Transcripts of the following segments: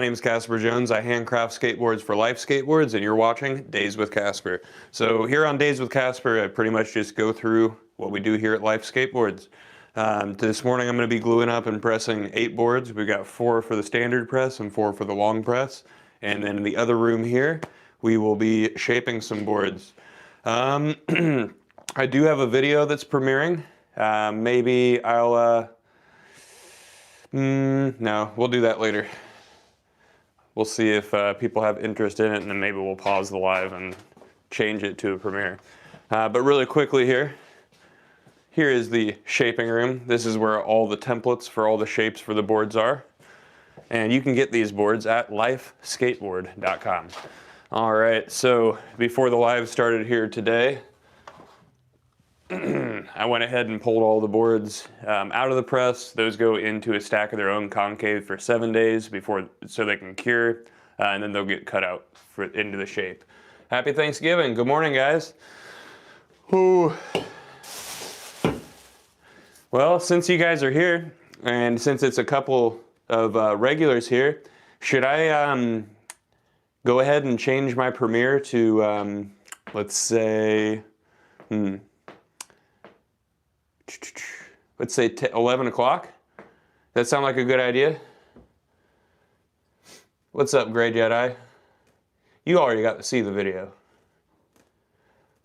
My name is Casper Jones. I handcraft skateboards for Life Skateboards, and you're watching Days with Casper. So here on Days with Casper, I pretty much just go through what we do here at Life Skateboards. This morning I'm going to be gluing up and pressing 8 boards. We've got 4 for the standard press and 4 for the long press. And then in the other room here, we will be shaping some boards. I do have a video that's premiering. Maybe I'll... no, we'll do that later. We'll see if people have interest in it, and then maybe we'll pause the live and change it to a premiere. But really quickly here is the shaping room. This is where all the templates for all the shapes for the boards are. And you can get these boards at lifeskateboard.com. All right, so before the live started here today, I went ahead and pulled all the boards out of the press. Those go into a stack of their own concave for 7 days so they can cure, and then they'll get cut out into the shape. Happy Thanksgiving. Good morning, guys. Ooh. Well, since you guys are here, and since it's a couple of regulars here, should I go ahead and change my premiere to, let's say, let's say 11 o'clock? That sound like a good idea? What's up, Gray Jedi? You already got to see the video.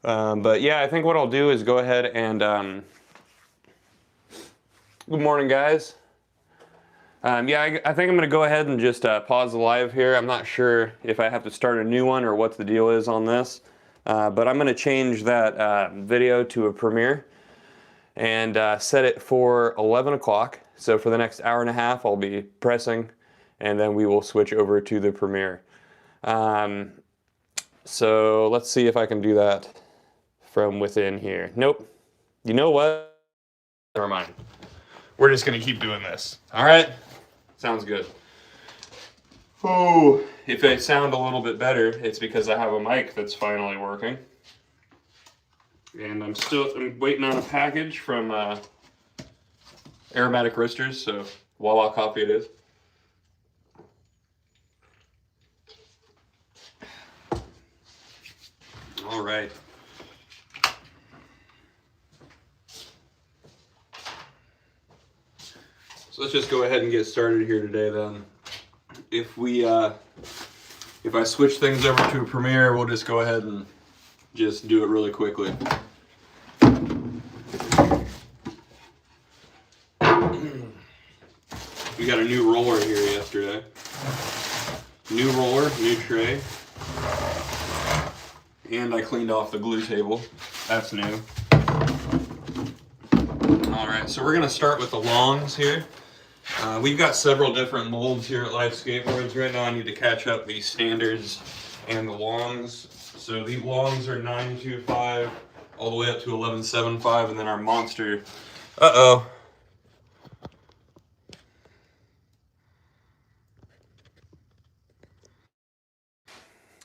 But yeah, I think what I'll do is go ahead and... Good morning, guys. Yeah, I think I'm going to go ahead and just pause the live here. I'm not sure if I have to start a new one or what the deal is on this. But I'm going to change that video to a premiere and set it for 11 o'clock. So for the next hour and a half, I'll be pressing, and then we will switch over to the premiere. So let's see if I can do that from within here. Nope. You know what? Never mind. We're just going to keep doing this. All right? Sounds good. Oh, if I sound a little bit better, it's because I have a mic that's finally working. And I'm waiting on a package from Aromatic Roasters, so Wawa Coffee it is. All right. So let's just go ahead and get started here today then. If I switch things over to a premiere, we'll just go ahead and just do it really quickly. We got a new roller here yesterday. New roller, new tray. And I cleaned off the glue table. That's new. Alright, so we're going to start with the longs here. We've got several different molds here at Life Skateboards. Right now I need to catch up the standards and the longs. So the longs are 925 all the way up to 1175, and then our monster... Uh-oh.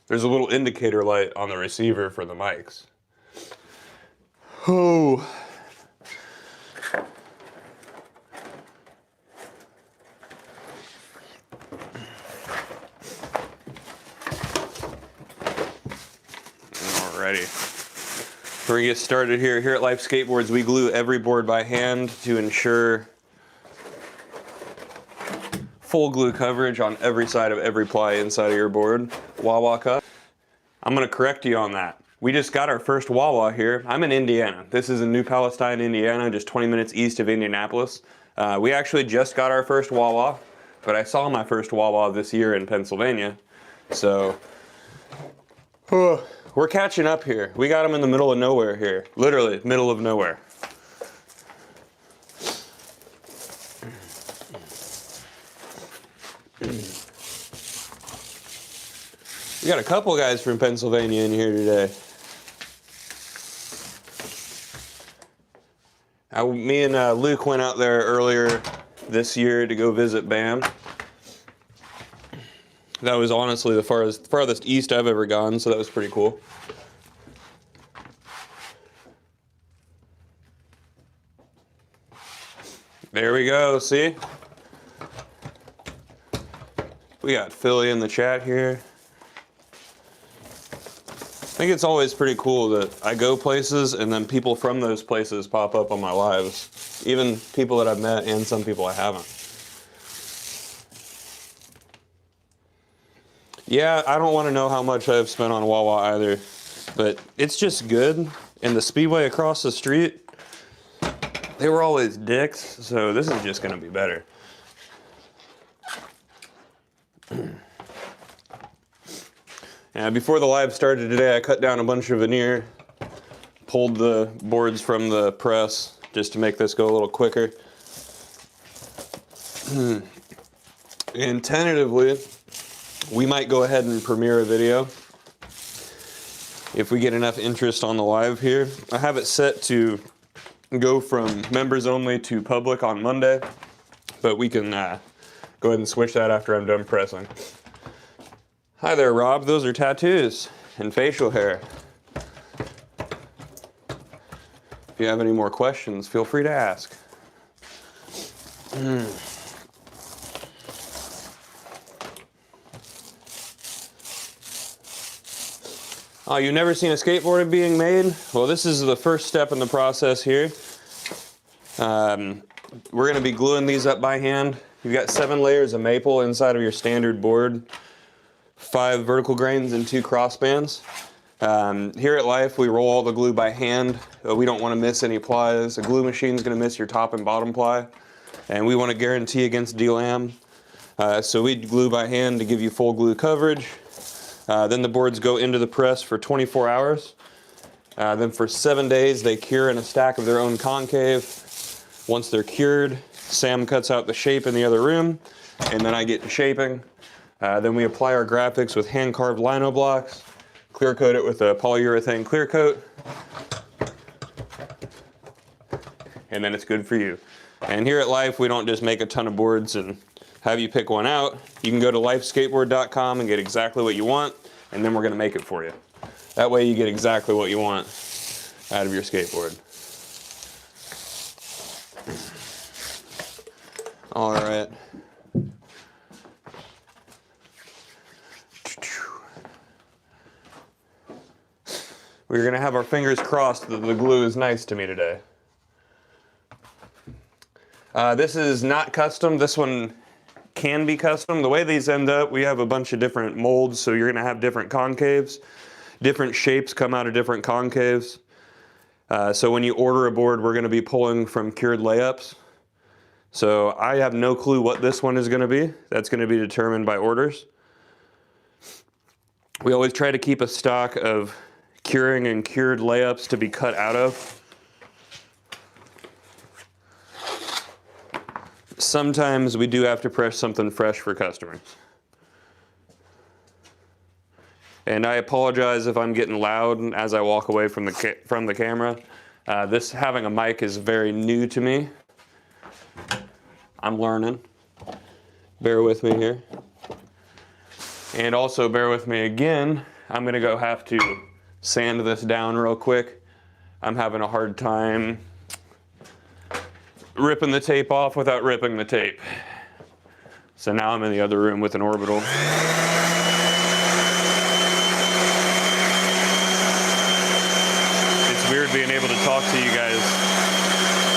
There's a little indicator light on the receiver for the mics. Oh. Alrighty. We're gonna get started here. Here at Life Skateboards, we glue every board by hand to ensure full glue coverage on every side of every ply inside of your board. Wawa cut. I'm going to correct you on that. We just got our first Wawa here. I'm in Indiana. This is in New Palestine, Indiana, just 20 minutes east of Indianapolis. We actually just got our first Wawa, but I saw my first Wawa this year in Pennsylvania. So, we're catching up here. We got them in the middle of nowhere here. Literally, middle of nowhere. We got a couple guys from Pennsylvania in here today. Me and Luke went out there earlier this year to go visit BAM. That was honestly the farthest east I've ever gone, so that was pretty cool. There we go, see? We got Philly in the chat here. I think it's always pretty cool that I go places and then people from those places pop up on my lives. Even people that I've met and some people I haven't. Yeah, I don't want to know how much I've spent on Wawa either, but it's just good. And the Speedway across the street, they were always dicks, so this is just going to be better. And before the live started today, I cut down a bunch of veneer, pulled the boards from the press just to make this go a little quicker. And tentatively, we might go ahead and premiere a video if we get enough interest on the live here. I have it set to go from members only to public on Monday, but we can go ahead and switch that after I'm done pressing. Hi there, Rob. Those are tattoos and facial hair. If you have any more questions, feel free to ask. Oh, you've never seen a skateboard being made? Well, this is the first step in the process here. We're going to be gluing these up by hand. You've got 7 layers of maple inside of your standard board, 5 vertical grains and 2 crossbands. Here at Life, we roll all the glue by hand. We don't want to miss any plies. A glue machine is going to miss your top and bottom ply, and we want to guarantee against delam. So we glue by hand to give you full glue coverage. Then the boards go into the press for 24 hours. Then for 7 days, they cure in a stack of their own concave. Once they're cured, Sam cuts out the shape in the other room, and then I get to shaping. Then we apply our graphics with hand-carved lino blocks, clear coat it with a polyurethane clear coat, and then it's good for you. And here at Life, we don't just make a ton of boards and have you pick one out. You can go to lifeskateboard.com and get exactly what you want, and then we're going to make it for you. That way you get exactly what you want out of your skateboard. All right. We're going to have our fingers crossed that the glue is nice to me today. This is not custom. This one can be custom. The way these end up, we have a bunch of different molds, so you're going to have different concaves. Different shapes come out of different concaves. So when you order a board, we're going to be pulling from cured layups. So I have no clue what this one is going to be. That's going to be determined by orders. We always try to keep a stock of curing and cured layups to be cut out of. Sometimes we do have to press something fresh for customers. And I apologize if I'm getting loud as I walk away from the camera. This having a mic is very new to me. I'm learning. Bear with me here. And also bear with me again. I'm gonna go have to sand this down real quick. I'm having a hard time ripping the tape off without ripping the tape. So now I'm in the other room with an orbital. It's weird being able to talk to you guys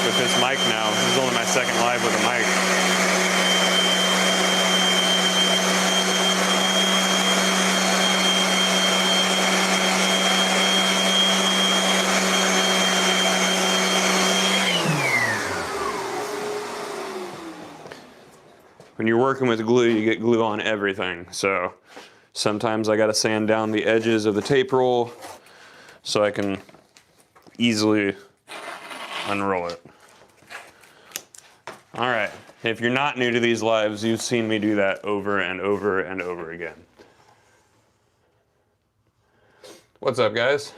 with this mic now. This is only my second live with a mic. When you're working with glue, you get glue on everything. So sometimes I gotta sand down the edges of the tape roll so I can easily unroll it. All right, if you're not new to these lives, you've seen me do that over and over and over again. What's up, guys?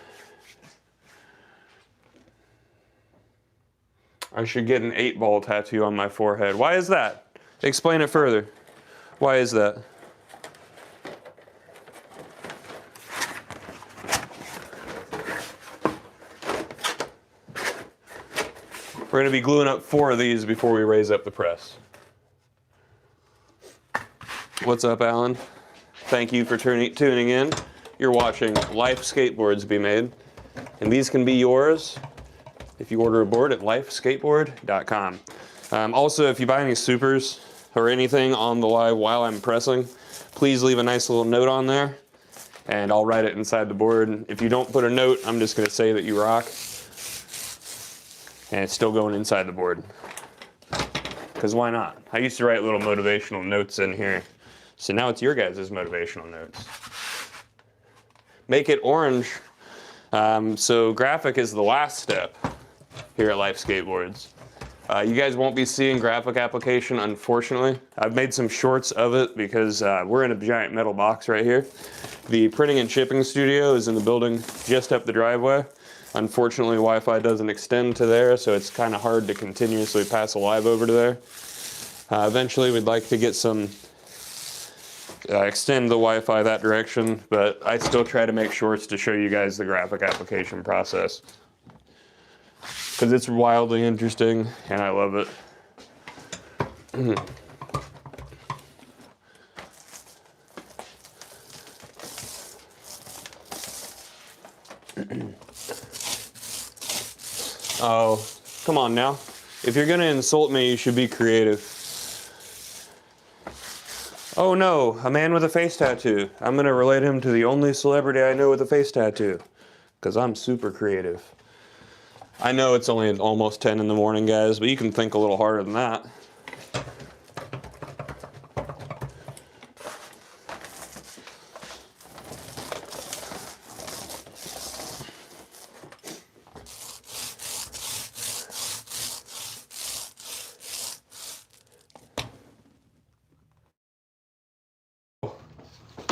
I should get an 8-ball tattoo on my forehead. Why is that? Explain it further. Why is that? We're going to be gluing up 4 of these before we raise up the press. What's up, Alan? Thank you for tuning in. You're watching Life Skateboards be made, and these can be yours if you order a board at lifeskateboard.com. Also, if you buy any supers or anything on the live while I'm pressing, please leave a nice little note on there, and I'll write it inside the board. If you don't put a note, I'm just going to say that you rock, and it's still going inside the board. Because why not? I used to write little motivational notes in here, so now it's your guys' motivational notes. Make it orange. So graphic is the last step here at Life Skateboards. You guys won't be seeing graphic application, unfortunately. I've made some shorts of it because we're in a giant metal box right here. The printing and shipping studio is in the building just up the driveway. Unfortunately, Wi-Fi doesn't extend to there, so it's kind of hard to continuously pass a live over to there. Eventually, we'd like to get some, extend the Wi-Fi that direction, but I still try to make shorts to show you guys the graphic application process, because it's wildly interesting and I love it. Oh, come on now. If you're gonna insult me, you should be creative. Oh no, a man with a face tattoo. I'm gonna relate him to the only celebrity I know with a face tattoo, because I'm super creative. I know it's only almost 10 in the morning, guys, but you can think a little harder than that.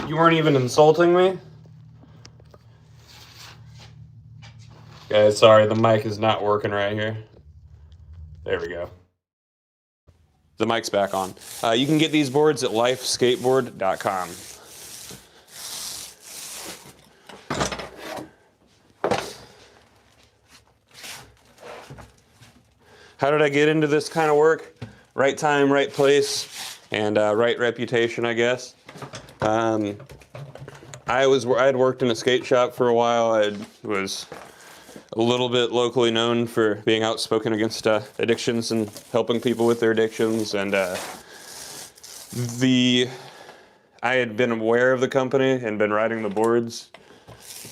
You weren't even insulting me? Guys, sorry, the mic is not working right here. There we go. The mic's back on. You can get these boards at lifeskateboard.com. How did I get into this kind of work? Right time, right place, and right reputation, I guess. I had worked in a skate shop for a while. I was a little bit locally known for being outspoken against addictions and helping people with their addictions. And I had been aware of the company and been riding the boards.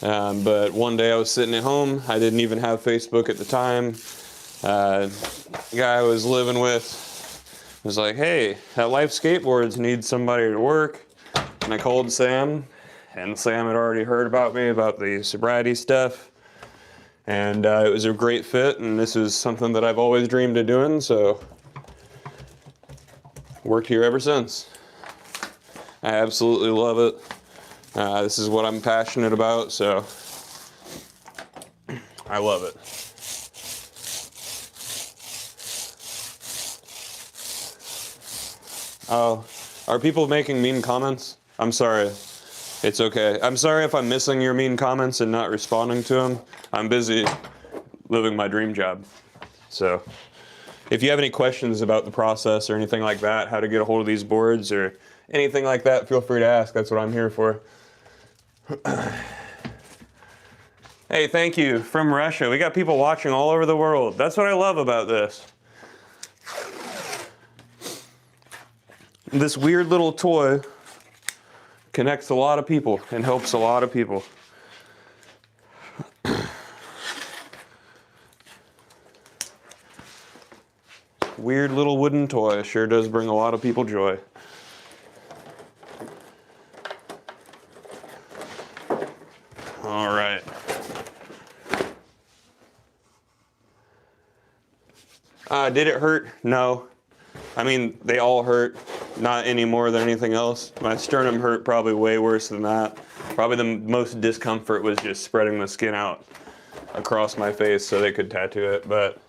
But one day I was sitting at home. I didn't even have Facebook at the time. The guy I was living with was like, "Hey, that Life Skateboards needs somebody to work." And I called Sam, and Sam had already heard about me, about the sobriety stuff. And it was a great fit, and this is something that I've always dreamed of doing, so worked here ever since. I absolutely love it. This is what I'm passionate about, so I love it. Oh, are people making mean comments? I'm sorry. It's okay. I'm sorry if I'm missing your mean comments and not responding to them. I'm busy living my dream job. So if you have any questions about the process or anything like that, how to get a hold of these boards or anything like that, feel free to ask. That's what I'm here for. Hey, thank you from Russia. We got people watching all over the world. That's what I love about this. This weird little toy connects a lot of people and helps a lot of people. Weird little wooden toy sure does bring a lot of people joy. All right. Did it hurt? No. I mean, they all hurt. Not any more than anything else. My sternum hurt probably way worse than that. Probably the most discomfort was just spreading the skin out across my face so they could tattoo it. But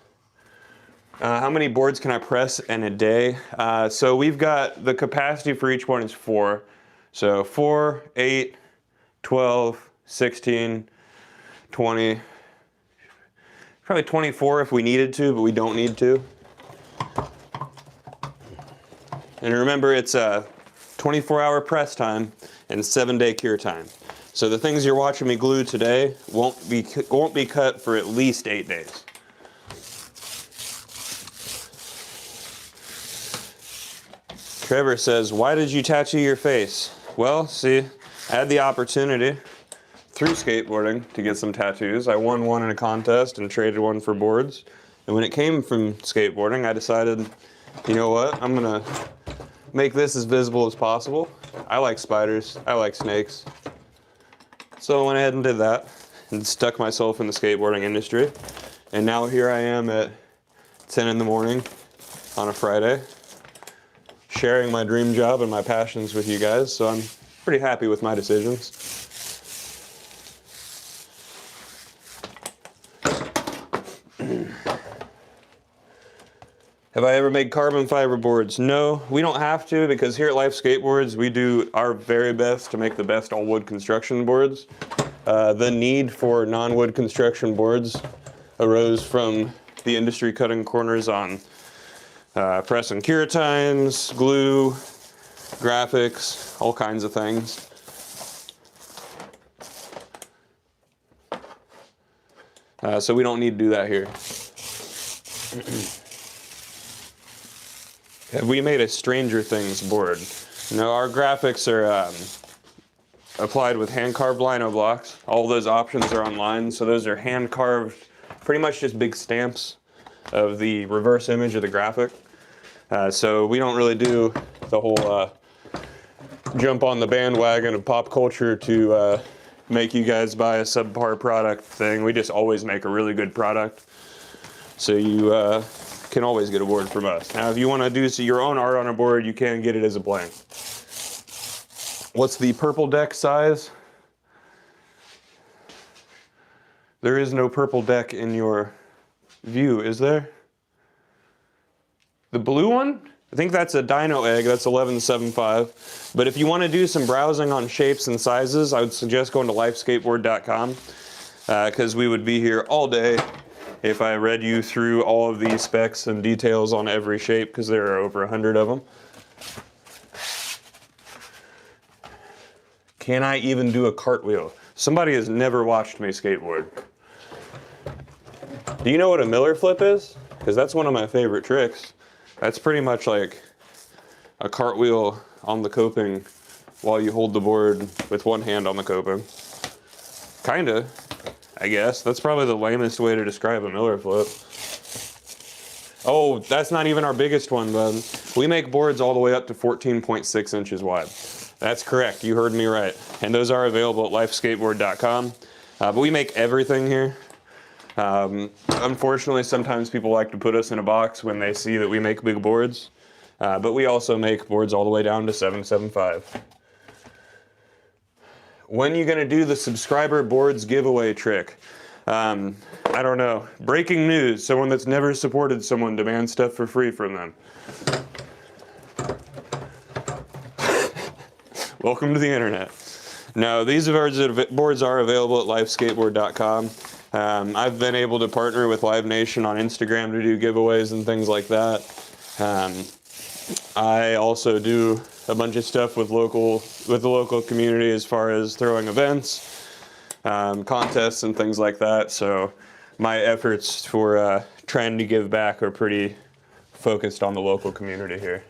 how many boards can I press in a day? So we've got, the capacity for each one is 4. So 4, 8, 12, 16, 20, probably 24 if we needed to, but we don't need to. And remember, it's 24-hour press time, and 7-day cure time. So the things you're watching me glue today won't be cut for at least 8 days. Trevor says, why did you tattoo your face? Well, see, I had the opportunity through skateboarding to get some tattoos. I won one in a contest and traded one for boards. And when it came from skateboarding, I decided, you know what, I'm gonna make this as visible as possible. I like spiders, I like snakes. So I went ahead and did that and stuck myself in the skateboarding industry. And now here I am at 10 in the morning on a Friday, sharing my dream job and my passions with you guys. So I'm pretty happy with my decisions. Have I ever made carbon fiber boards? No, we don't have to, because here at Life Skateboards, we do our very best to make the best all-wood construction boards. The need for non-wood construction boards arose from the industry cutting corners on press and cure times, glue, graphics, all kinds of things. So we don't need to do that here. Have we made a Stranger Things board? No, our graphics are applied with hand-carved Lino blocks. All those options are online, so those are hand-carved, pretty much just big stamps of the reverse image of the graphic. So we don't really do the whole jump on the bandwagon of pop culture to make you guys buy a subpar product thing. We just always make a really good product. So you can always get a board from us. Now, if you want to do your own art on a board, you can get it as a blank. What's the purple deck size? There is no purple deck in your view, is there? The blue one? I think that's a Dino egg, that's 11.75. But if you want to do some browsing on shapes and sizes, I would suggest going to lifeskateboard.com, because we would be here all day if I read you through all of these specs and details on every shape, because there are over 100 of them. Can I even do a cartwheel? Somebody has never watched me skateboard. Do you know what a Miller flip is? Because that's one of my favorite tricks. That's pretty much like a cartwheel on the coping while you hold the board with one hand on the coping. Kinda, I guess. That's probably the lamest way to describe a Miller flip. Oh, that's not even our biggest one, bud. We make boards all the way up to 14.6 inches wide. That's correct, you heard me right. And those are available at lifeskateboard.com. But we make everything here. Unfortunately, sometimes people like to put us in a box when they see that we make big boards. But we also make boards all the way down to 7.75. When are you gonna do the subscriber boards giveaway trick? I don't know. Breaking news, someone that's never supported someone demands stuff for free from them. Welcome to the internet. No, these boards are available at lifeskateboard.com. I've been able to partner with Live Nation on Instagram to do giveaways and things like that. I also do a bunch of stuff with the local community as far as throwing events, contests and things like that. So my efforts for trying to give back are pretty focused on the local community here.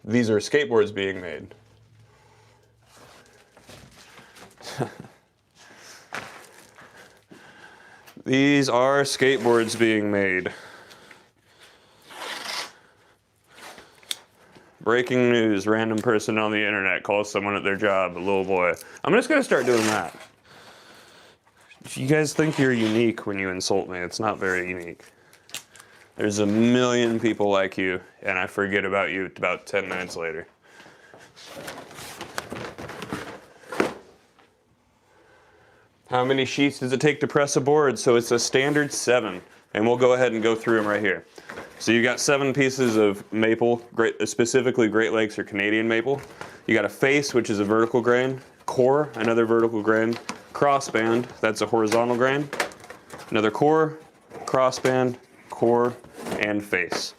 These are skateboards being made. These are skateboards being made. Breaking news, random person on the internet calls someone at their job a little boy. I'm just gonna start doing that. If you guys think you're unique when you insult me, it's not very unique. There's a million people like you, and I forget about you about 10 minutes later. How many sheets does it take to press a board? So it's a standard 7, and we'll go ahead and go through them right here. So you got 7 pieces of maple, specifically Great Lakes or Canadian maple. You got a face, which is a vertical grain, core, another vertical grain, crossband, that's a horizontal grain, another core, crossband, core, and face.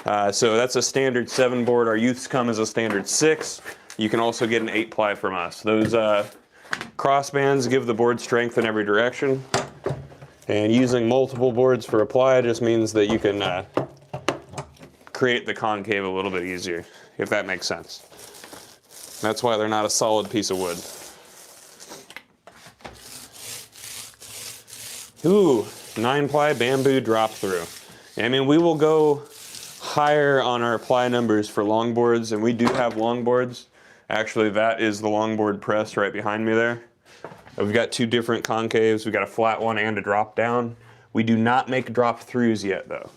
So that's a standard 7 board. Our youths come as a standard 6. You can also get an 8 ply from us. Those crossbands give the board strength in every direction. And using multiple boards for a ply just means that you can create the concave a little bit easier, if that makes sense. That's why they're not a solid piece of wood. Ooh, 9 ply bamboo drop through. I mean, we will go higher on our ply numbers for longboards, and we do have longboards. Actually, that is the longboard press right behind me there. We've got 2 different concaves. We've got a flat one and a drop down. We do not make drop throughs yet, though.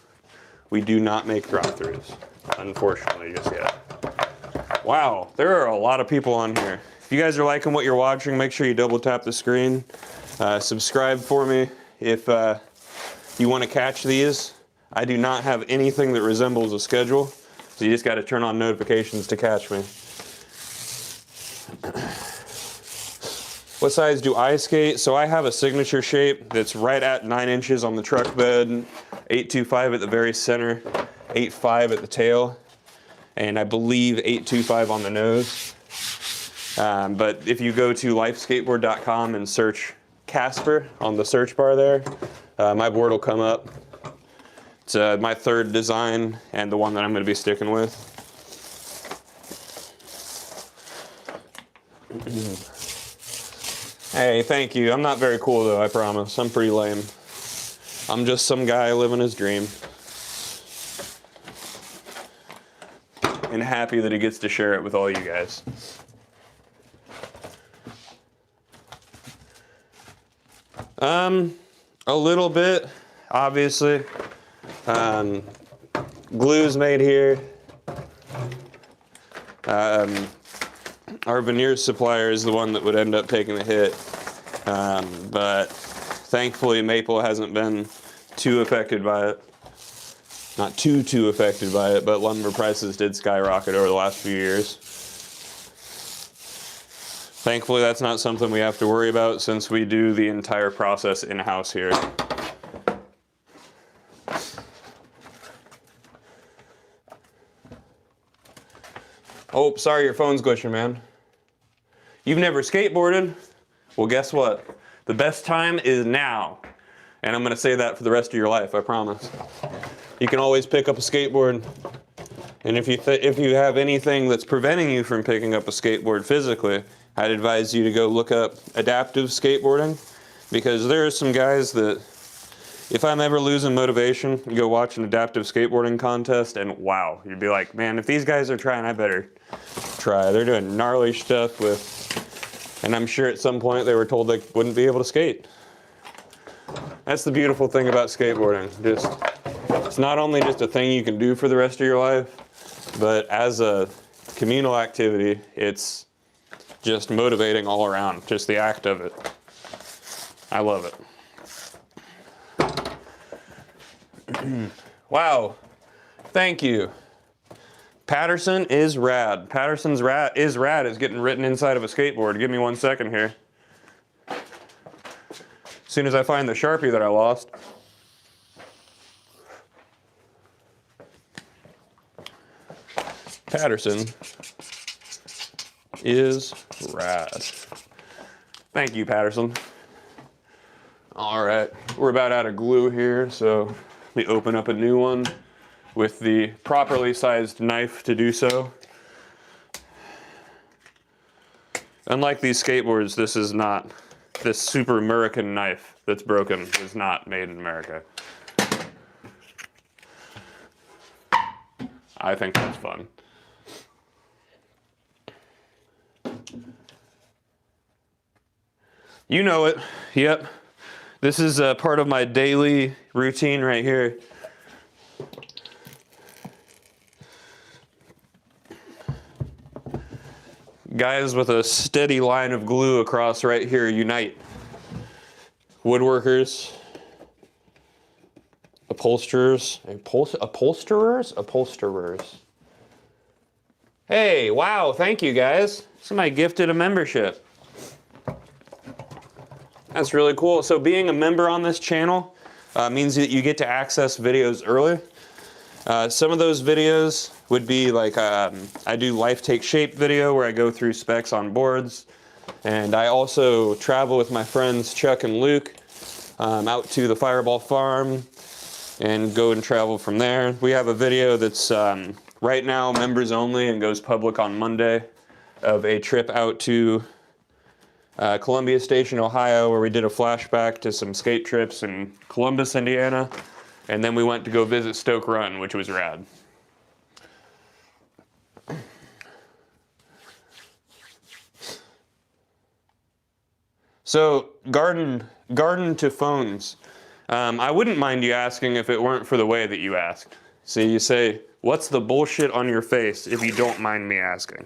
We do not make drop throughs, unfortunately, just yet. Wow, there are a lot of people on here. If you guys are liking what you're watching, make sure you double tap the screen. Subscribe for me if you want to catch these. I do not have anything that resembles a schedule, so you just got to turn on notifications to catch me. What size do I skate? So I have a signature shape that's right at 9 inches on the truck bed, 825 at the very center, 8.5 at the tail, and I believe 825 on the nose. But if you go to lifeskateboard.com and search Casper on the search bar there, my board will come up. It's my 3rd design and the one that I'm going to be sticking with. Hey, thank you. I'm not very cool though, I promise. I'm pretty lame. I'm just some guy living his dream. And happy that he gets to share it with all you guys. A little bit, obviously. Glue's made here. Our Veneer supplier is the one that would end up taking the hit. But thankfully Maple hasn't been too affected by it. Not too affected by it, but lumber prices did skyrocket over the last few years. Thankfully that's not something we have to worry about since we do the entire process in-house here. Oh, sorry, your phone's glitching, man. You've never skateboarded? Well, guess what? The best time is now. And I'm gonna say that for the rest of your life, I promise. You can always pick up a skateboard. And if you have anything that's preventing you from picking up a skateboard physically, I'd advise you to go look up adaptive skateboarding, because there are some guys that, if I'm ever losing motivation, you go watch an adaptive skateboarding contest and wow, you'd be like, man, if these guys are trying, I better try. They're doing gnarly stuff and I'm sure at some point they were told they wouldn't be able to skate. That's the beautiful thing about skateboarding. It's not only just a thing you can do for the rest of your life, but as a communal activity, it's just motivating all around, just the act of it. I love it. Wow, thank you. Patterson is rad. Patterson's is rad is getting written inside of a skateboard. Give me 1 second here. As soon as I find the Sharpie that I lost. Patterson is rad. Thank you, Patterson. All right, we're about out of glue here, so let me open up a new one with the properly sized knife to do so. Unlike these skateboards, this super American knife that's broken is not made in America. I think that's fun. You know it, yep. This is a part of my daily routine right here. Guys with a steady line of glue across right here unite. Woodworkers, upholsterers, upholsterers. Hey, wow, thank you guys. Somebody gifted a membership. That's really cool. So being a member on this channel means that you get to access videos early. Some of those videos would be like, I do Life Take Shape video where I go through specs on boards. And I also travel with my friends Chuck and Luke out to the Fireball Farm and go and travel from there. We have a video that's right now members only and goes public on Monday of a trip out to Columbia Station, Ohio, where we did a flashback to some skate trips in Columbus, Indiana. And then we went to go visit Stoke Run, which was rad. So, garden to phones. I wouldn't mind you asking if it weren't for the way that you asked. So you say, what's the bullshit on your face if you don't mind me asking?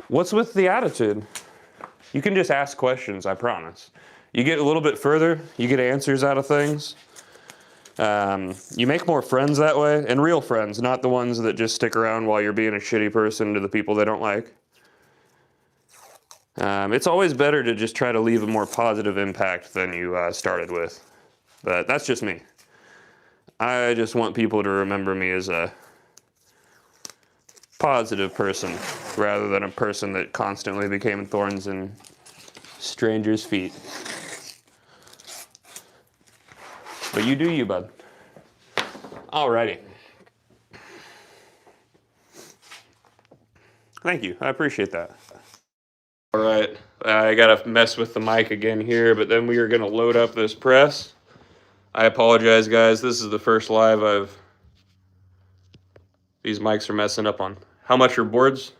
What's with the attitude? You can just ask questions, I promise. You get a little bit further, you get answers out of things. You make more friends that way, and real friends, not the ones that just stick around while you're being a shitty person to the people they don't like. It's always better to just try to leave a more positive impact than you started with. But that's just me. I just want people to remember me as a positive person rather than a person that constantly became thorns in strangers' feet. But you do you, bud. Alrighty. Thank you. I appreciate that. All right, I gotta mess with the mic again here, but then we are gonna load up this press. I apologize, guys. This is the first live these mics are messing up on. How much are boards?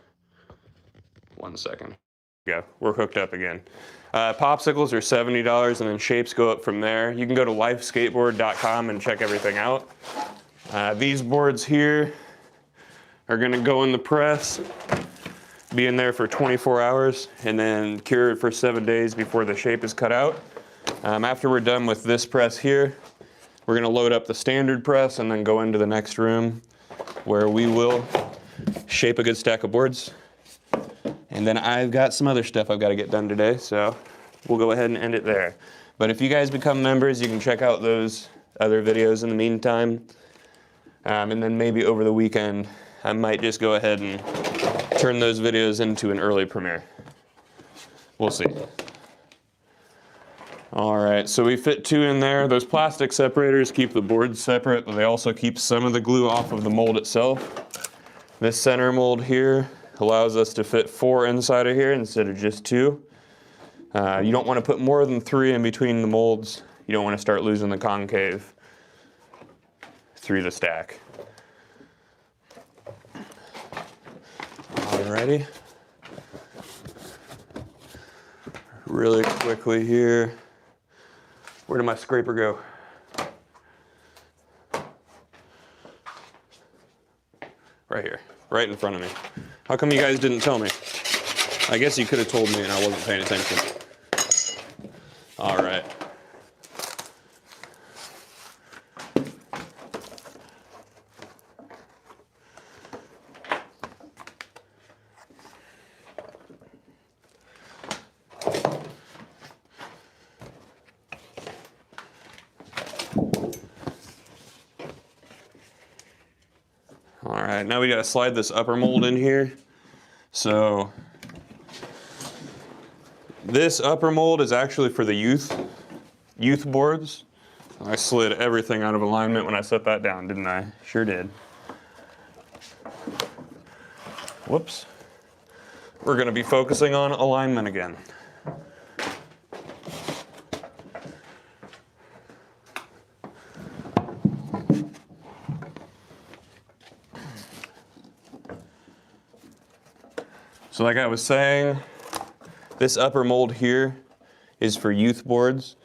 1 second. Yeah, we're hooked up again. Popsicles are $70, and then shapes go up from there. You can go to lifeskateboard.com and check everything out. These boards here are gonna go in the press, be in there for 24 hours, and then cure it for 7 days before the shape is cut out. After we're done with this press here, we're gonna load up the standard press and then go into the next room where we will shape a good stack of boards. And then I've got some other stuff I've got to get done today, so we'll go ahead and end it there. But if you guys become members, you can check out those other videos in the meantime. And then maybe over the weekend, I might just go ahead and turn those videos into an early premiere. We'll see. All right, so we fit 2 in there. Those plastic separators keep the boards separate, but they also keep some of the glue off of the mold itself. This center mold here allows us to fit 4 inside of here instead of just 2. You don't want to put more than 3 in between the molds. You don't want to start losing the concave through the stack. Alrighty. Really quickly here. Where did my scraper go? Right here, right in front of me. How come you guys didn't tell me? I guess you could have told me and I wasn't paying attention. All right. All right, now we gotta slide this upper mold in here. So this upper mold is actually for the youth boards. I slid everything out of alignment when I set that down, didn't I? Sure did. Whoops. We're gonna be focusing on alignment again. So like I was saying, this upper mold here is for youth boards.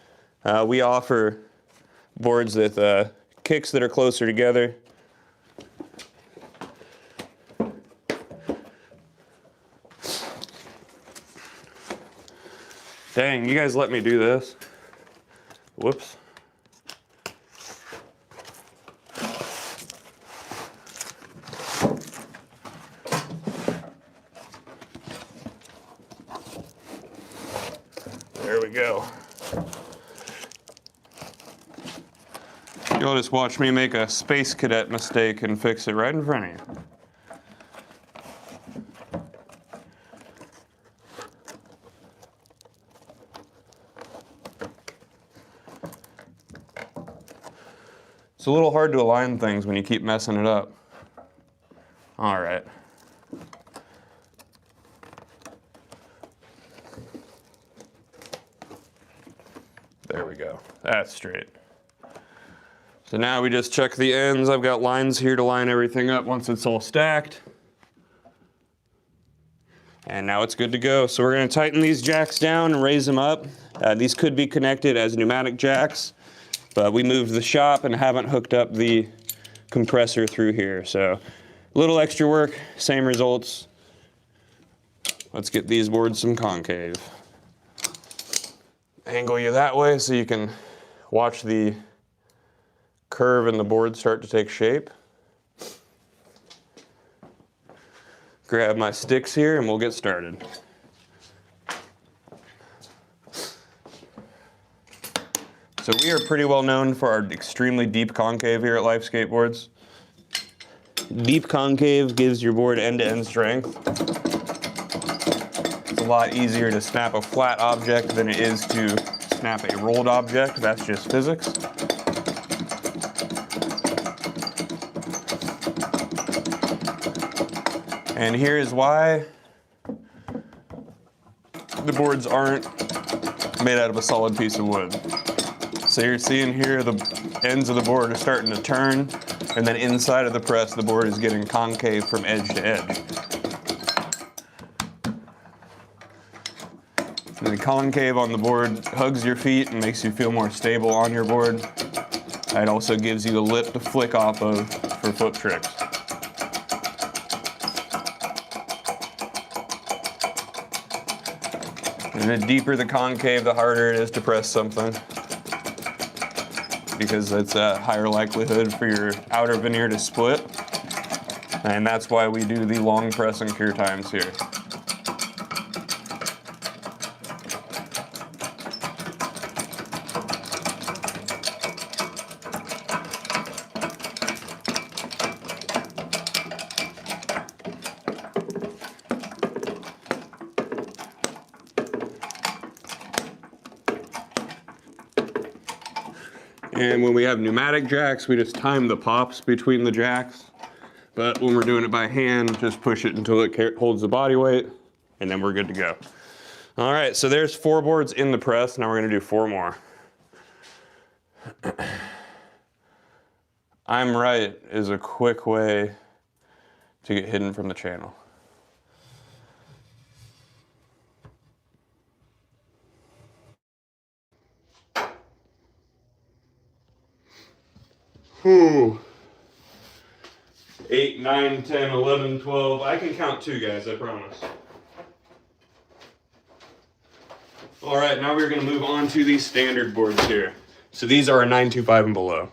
We offer boards with kicks that are closer together. Dang, you guys let me do this. Whoops. There we go. You You'll just watch me make a space cadet mistake and fix it right in front of you. It's a little hard to align things when you keep messing it up. All right. There we go. That's straight. So now we just check the ends. I've got lines here to line everything up once it's all stacked. And now it's good to go. So we're going to tighten these jacks down and raise them up. These could be connected as pneumatic jacks, but we moved the shop and haven't hooked up the compressor through here. So a little extra work, same results. Let's get these boards some concave. Angle you that way so you can watch the curve in the board start to take shape. Grab my sticks here and we'll get started. So we are pretty well known for our extremely deep concave here at Life Skateboards. Deep concave gives your board end-to-end strength. It's a lot easier to snap a flat object than it is to snap a rolled object. That's just physics. And here is why the boards aren't made out of a solid piece of wood. So you're seeing here the ends of the board are starting to turn, and then inside of the press the board is getting concave from edge to edge. And the concave on the board hugs your feet and makes you feel more stable on your board. It also gives you a lip to flick off of for foot tricks. And the deeper the concave, the harder it is to press something, because it's a higher likelihood for your outer veneer to split. And that's why we do the long press and cure times here. And when we have pneumatic jacks, we just time the pops between the jacks. But when we're doing it by hand, just push it until it holds the body weight, and then we're good to go. All right, so there's 4 boards in the press. Now we're gonna do 4 more. I'm right is a quick way to get hidden from the channel. Whew. 8, 9, 10, 11, 12. I can count 2, guys, I promise. All right, now we're gonna move on to these standard boards here. So these are a 925 and below.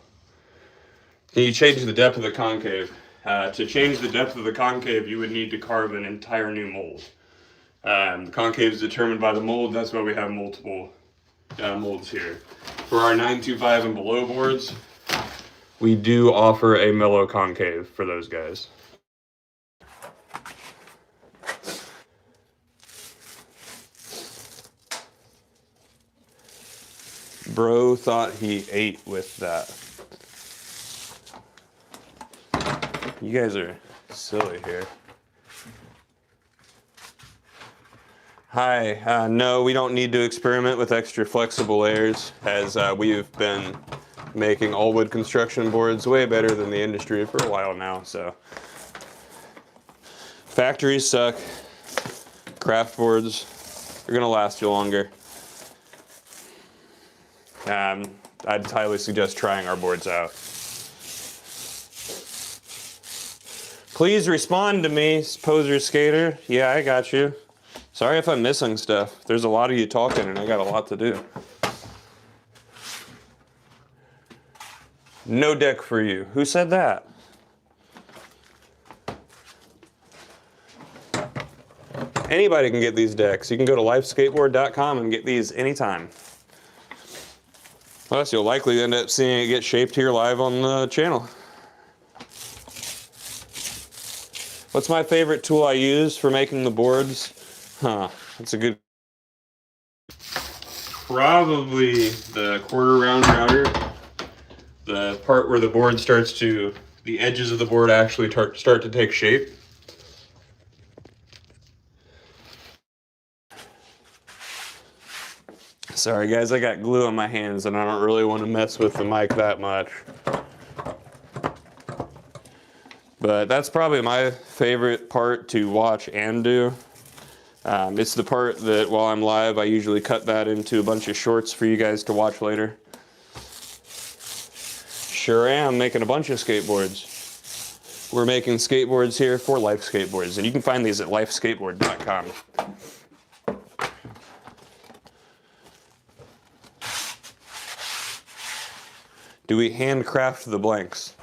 And you change the depth of the concave. To change the depth of the concave, you would need to carve an entire new mold. The concave is determined by the mold. That's why we have multiple molds here. For our 925 and below boards, we do offer a mellow concave for those guys. Bro thought he ate with that. You guys are silly here. Hi, no, we don't need to experiment with extra flexible layers, as we've been making all wood construction boards way better than the industry for a while now. So factories suck. Craft boards are gonna last you longer. I'd highly suggest trying our boards out. Please respond to me, Poser Skater. Yeah, I got you. Sorry if I'm missing stuff. There's a lot of you talking and I got a lot to do. No deck for you. Who said that? Anybody can get these decks. You can go to lifeskateboard.com and get these anytime. Plus, you'll likely end up seeing it get shaped here live on the channel. What's my favorite tool I use for making the boards? That's a good... Probably the quarter round router. The part where the board starts to, the edges of the board actually start to take shape. Sorry guys, I got glue on my hands and I don't really want to mess with the mic that much. But that's probably my favorite part to watch and do. It's the part that while I'm live, I usually cut that into a bunch of shorts for you guys to watch later. Sure am making a bunch of skateboards. We're making skateboards here for Life Skateboards, and you can find these at lifeskateboard.com. Do we handcraft the blanks?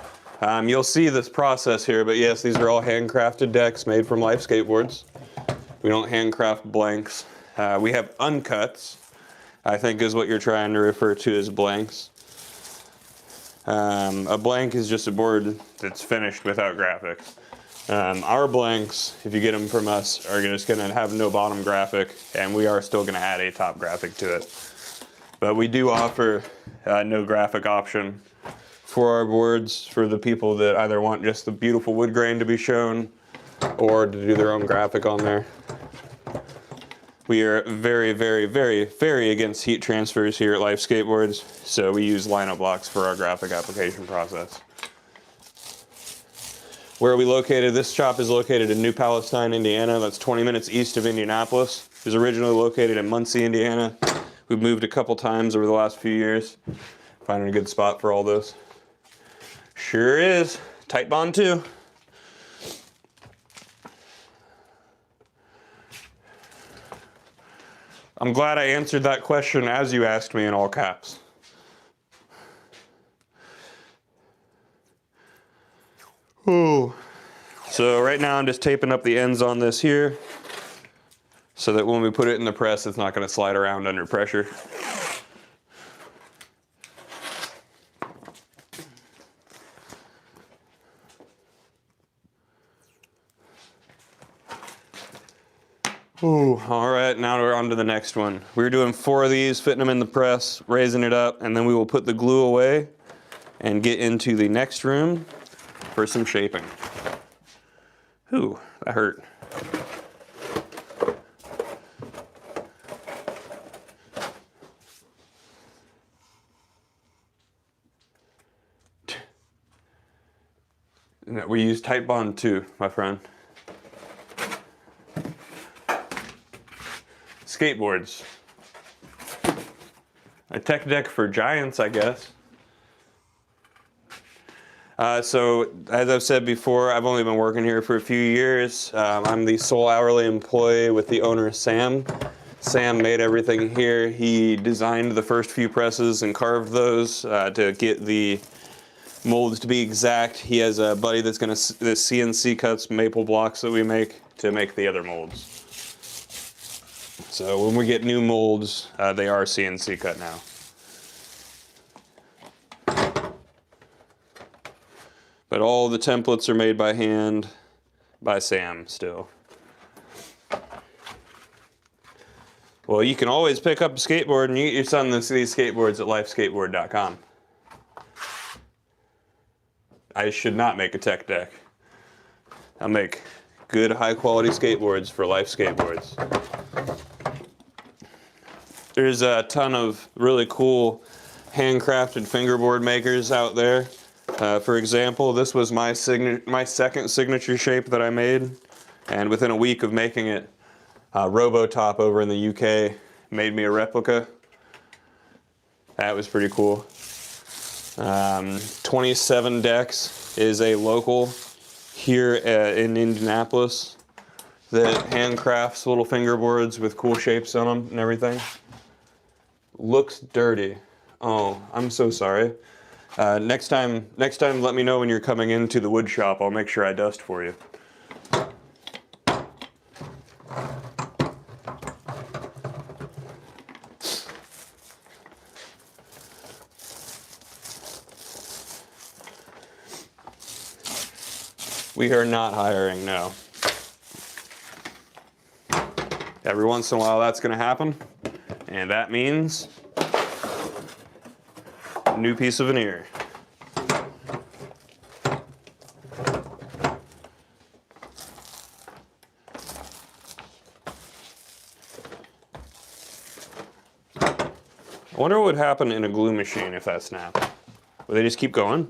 You'll see this process here, but yes, these are all handcrafted decks made from Life Skateboards. We don't handcraft blanks. We have uncuts, I think is what you're trying to refer to as blanks. A blank is just a board that's finished without graphics. Our blanks, if you get them from us, are just going to have no bottom graphic, and we are still going to add a top graphic to it. But we do offer no graphic option for our boards for the people that either want just the beautiful wood grain to be shown or to do their own graphic on there. We are very, very, very, very against heat transfers here at Life Skateboards, so we use Lino blocks for our graphic application process. Where are we located? This shop is located in New Palestine, Indiana. That's 20 minutes east of Indianapolis. It was originally located in Muncie, Indiana. We've moved a couple times over the last few years. Finding a good spot for all this. Sure is. Tight bond too. I'm glad I answered that question as you asked me in all caps. Ooh. So right now I'm just taping up the ends on this here so that when we put it in the press, it's not going to slide around under pressure. Ooh, all right, now we're on to the next one. We're doing 4 of these, fitting them in the press, raising it up, and then we will put the glue away and get into the next room for some shaping. Ooh, that hurt. We use tight bond too, my friend. Skateboards. A tech deck for giants, I guess. So, as I've said before, I've only been working here for a few years. I'm the sole hourly employee with the owner, Sam. Sam made everything here. He designed the first few presses and carved those to get the molds to be exact. He has a buddy that's going to the CNC cuts maple blocks that we make to make the other molds. So when we get new molds, they are CNC cut now. But all the templates are made by hand by Sam still. Well, you can always pick up a skateboard and you get your son these skateboards at lifeskateboard.com. I should not make a tech deck. I'll make good high quality skateboards for Life Skateboards. There's a ton of really cool handcrafted fingerboard makers out there. For example, this was my second signature shape that I made, and within a week of making it, Robotop over in the UK made me a replica. That was pretty cool. 27 Decks is a local here in Indianapolis that handcrafts little fingerboards with cool shapes on them and everything. Looks dirty. Oh, I'm so sorry. Next time let me know when you're coming into the wood shop. I'll make sure I dust for you. We are not hiring, no. Every once in a while that's going to happen, and that means a new piece of veneer. I wonder what would happen in a glue machine if that snapped. Would they just keep going?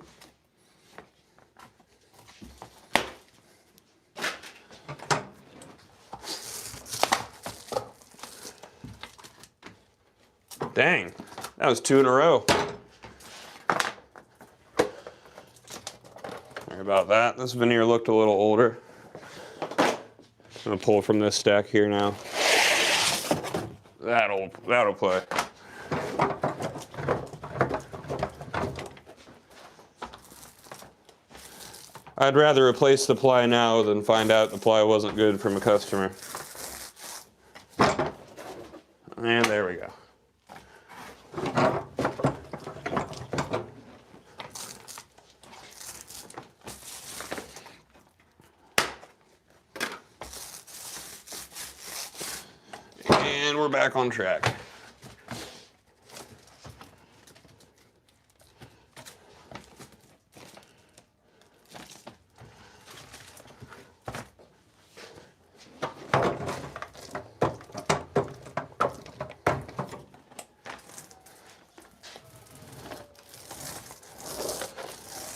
Dang, that was 2 in a row. Sorry about that. This veneer looked a little older. I'm gonna pull from this stack here now. That'll play. I'd rather replace the ply now than find out the ply wasn't good from a customer. And there we go. And we're back on track.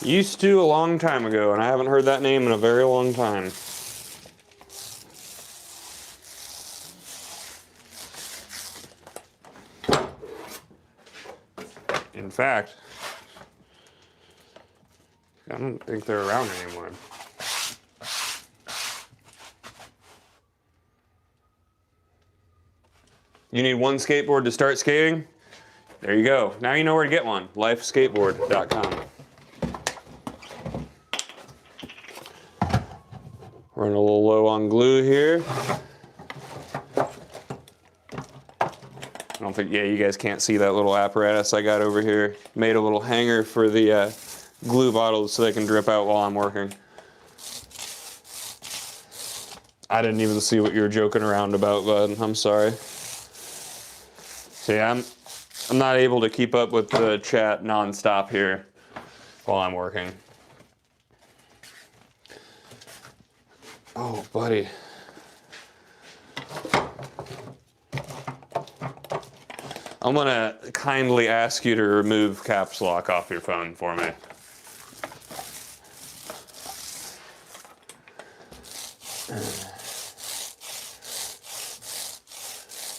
Used to a long time ago, and I haven't heard that name in a very long time. In fact, I don't think they're around anymore. You need one skateboard to start skating? There you go. Now you know where to get one. lifeskateboard.com. Running a little low on glue here. I don't think, yeah, you guys can't see that little apparatus I got over here. Made a little hanger for the glue bottles so they can drip out while I'm working. I didn't even see what you were joking around about, bud. I'm sorry. See, I'm not able to keep up with the chat nonstop here while I'm working. Oh, buddy. I'm gonna kindly ask you to remove caps lock off your phone for me.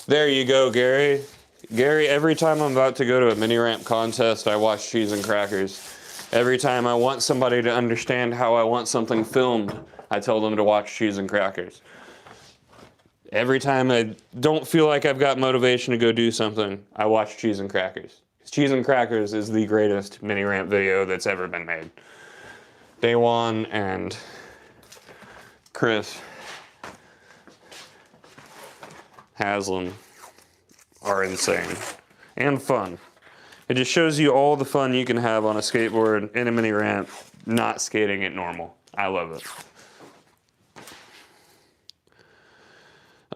There you go, Gary. Gary, every time I'm about to go to a mini ramp contest, I watch Cheese and Crackers. Every time I want somebody to understand how I want something filmed, I tell them to watch Cheese and Crackers. Every time I don't feel like I've got motivation to go do something, I watch Cheese and Crackers. Cheese and Crackers is the greatest mini ramp video that's ever been made. Daywan and Chris Haslam are insane and fun. It just shows you all the fun you can have on a skateboard in a mini ramp, not skating it normal. I love it.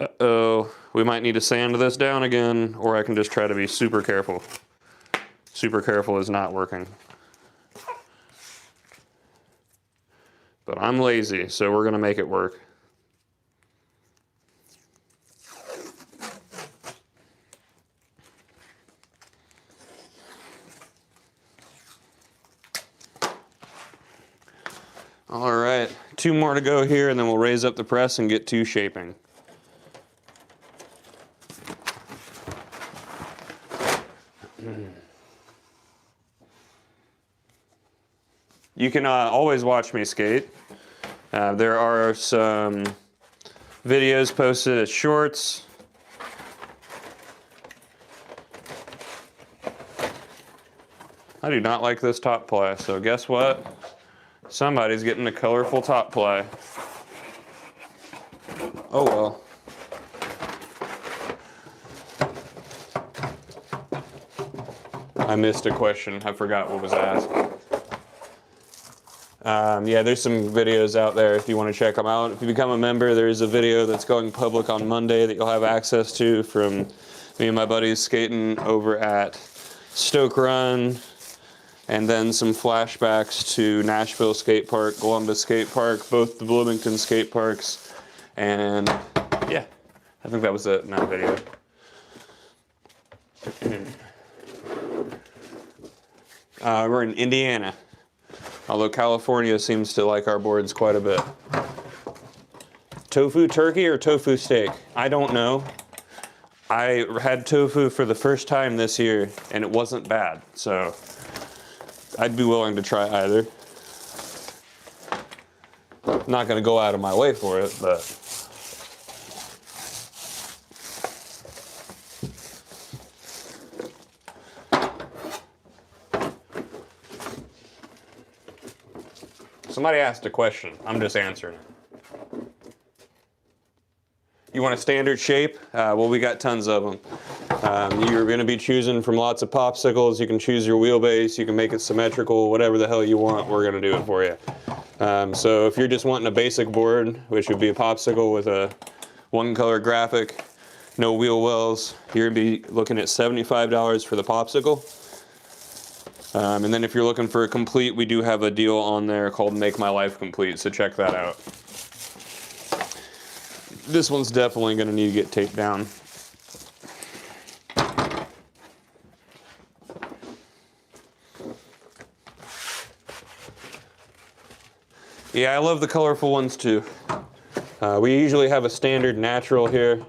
Uh-oh, we might need to sand this down again, or I can just try to be super careful. Super careful is not working. But I'm lazy, so we're gonna make it work. All right, 2 more to go here, and then we'll raise up the press and get 2 shaping. You can always watch me skate. There are some videos posted as shorts. I do not like this top ply, so guess what? Somebody's getting a colorful top ply. Oh well. I missed a question. I forgot what was asked. Yeah, there's some videos out there if you want to check them out. If you become a member, there's a video that's going public on Monday that you'll have access to from me and my buddies skating over at Stoke Run, and then some flashbacks to Nashville Skate Park, Columbus Skate Park, both the Bloomington skate parks, and yeah, I think that was it in that video. We're in Indiana, although California seems to like our boards quite a bit. Tofu turkey or tofu steak? I don't know. I had tofu for the first time this year, and it wasn't bad, so I'd be willing to try either. Not going to go out of my way for it, but... Somebody asked a question. I'm just answering it. You want a standard shape? Well, we got tons of them. You're going to be choosing from lots of popsicles. You can choose your wheelbase. You can make it symmetrical. Whatever the hell you want, we're going to do it for you. So if you're just wanting a basic board, which would be a popsicle with a one-color graphic, no wheel wells, you're going to be looking at $75 for the popsicle. And then if you're looking for a complete, we do have a deal on there called Make My Life Complete, so check that out. This one's definitely going to need to get taped down. Yeah, I love the colorful ones too. We usually have a standard natural here,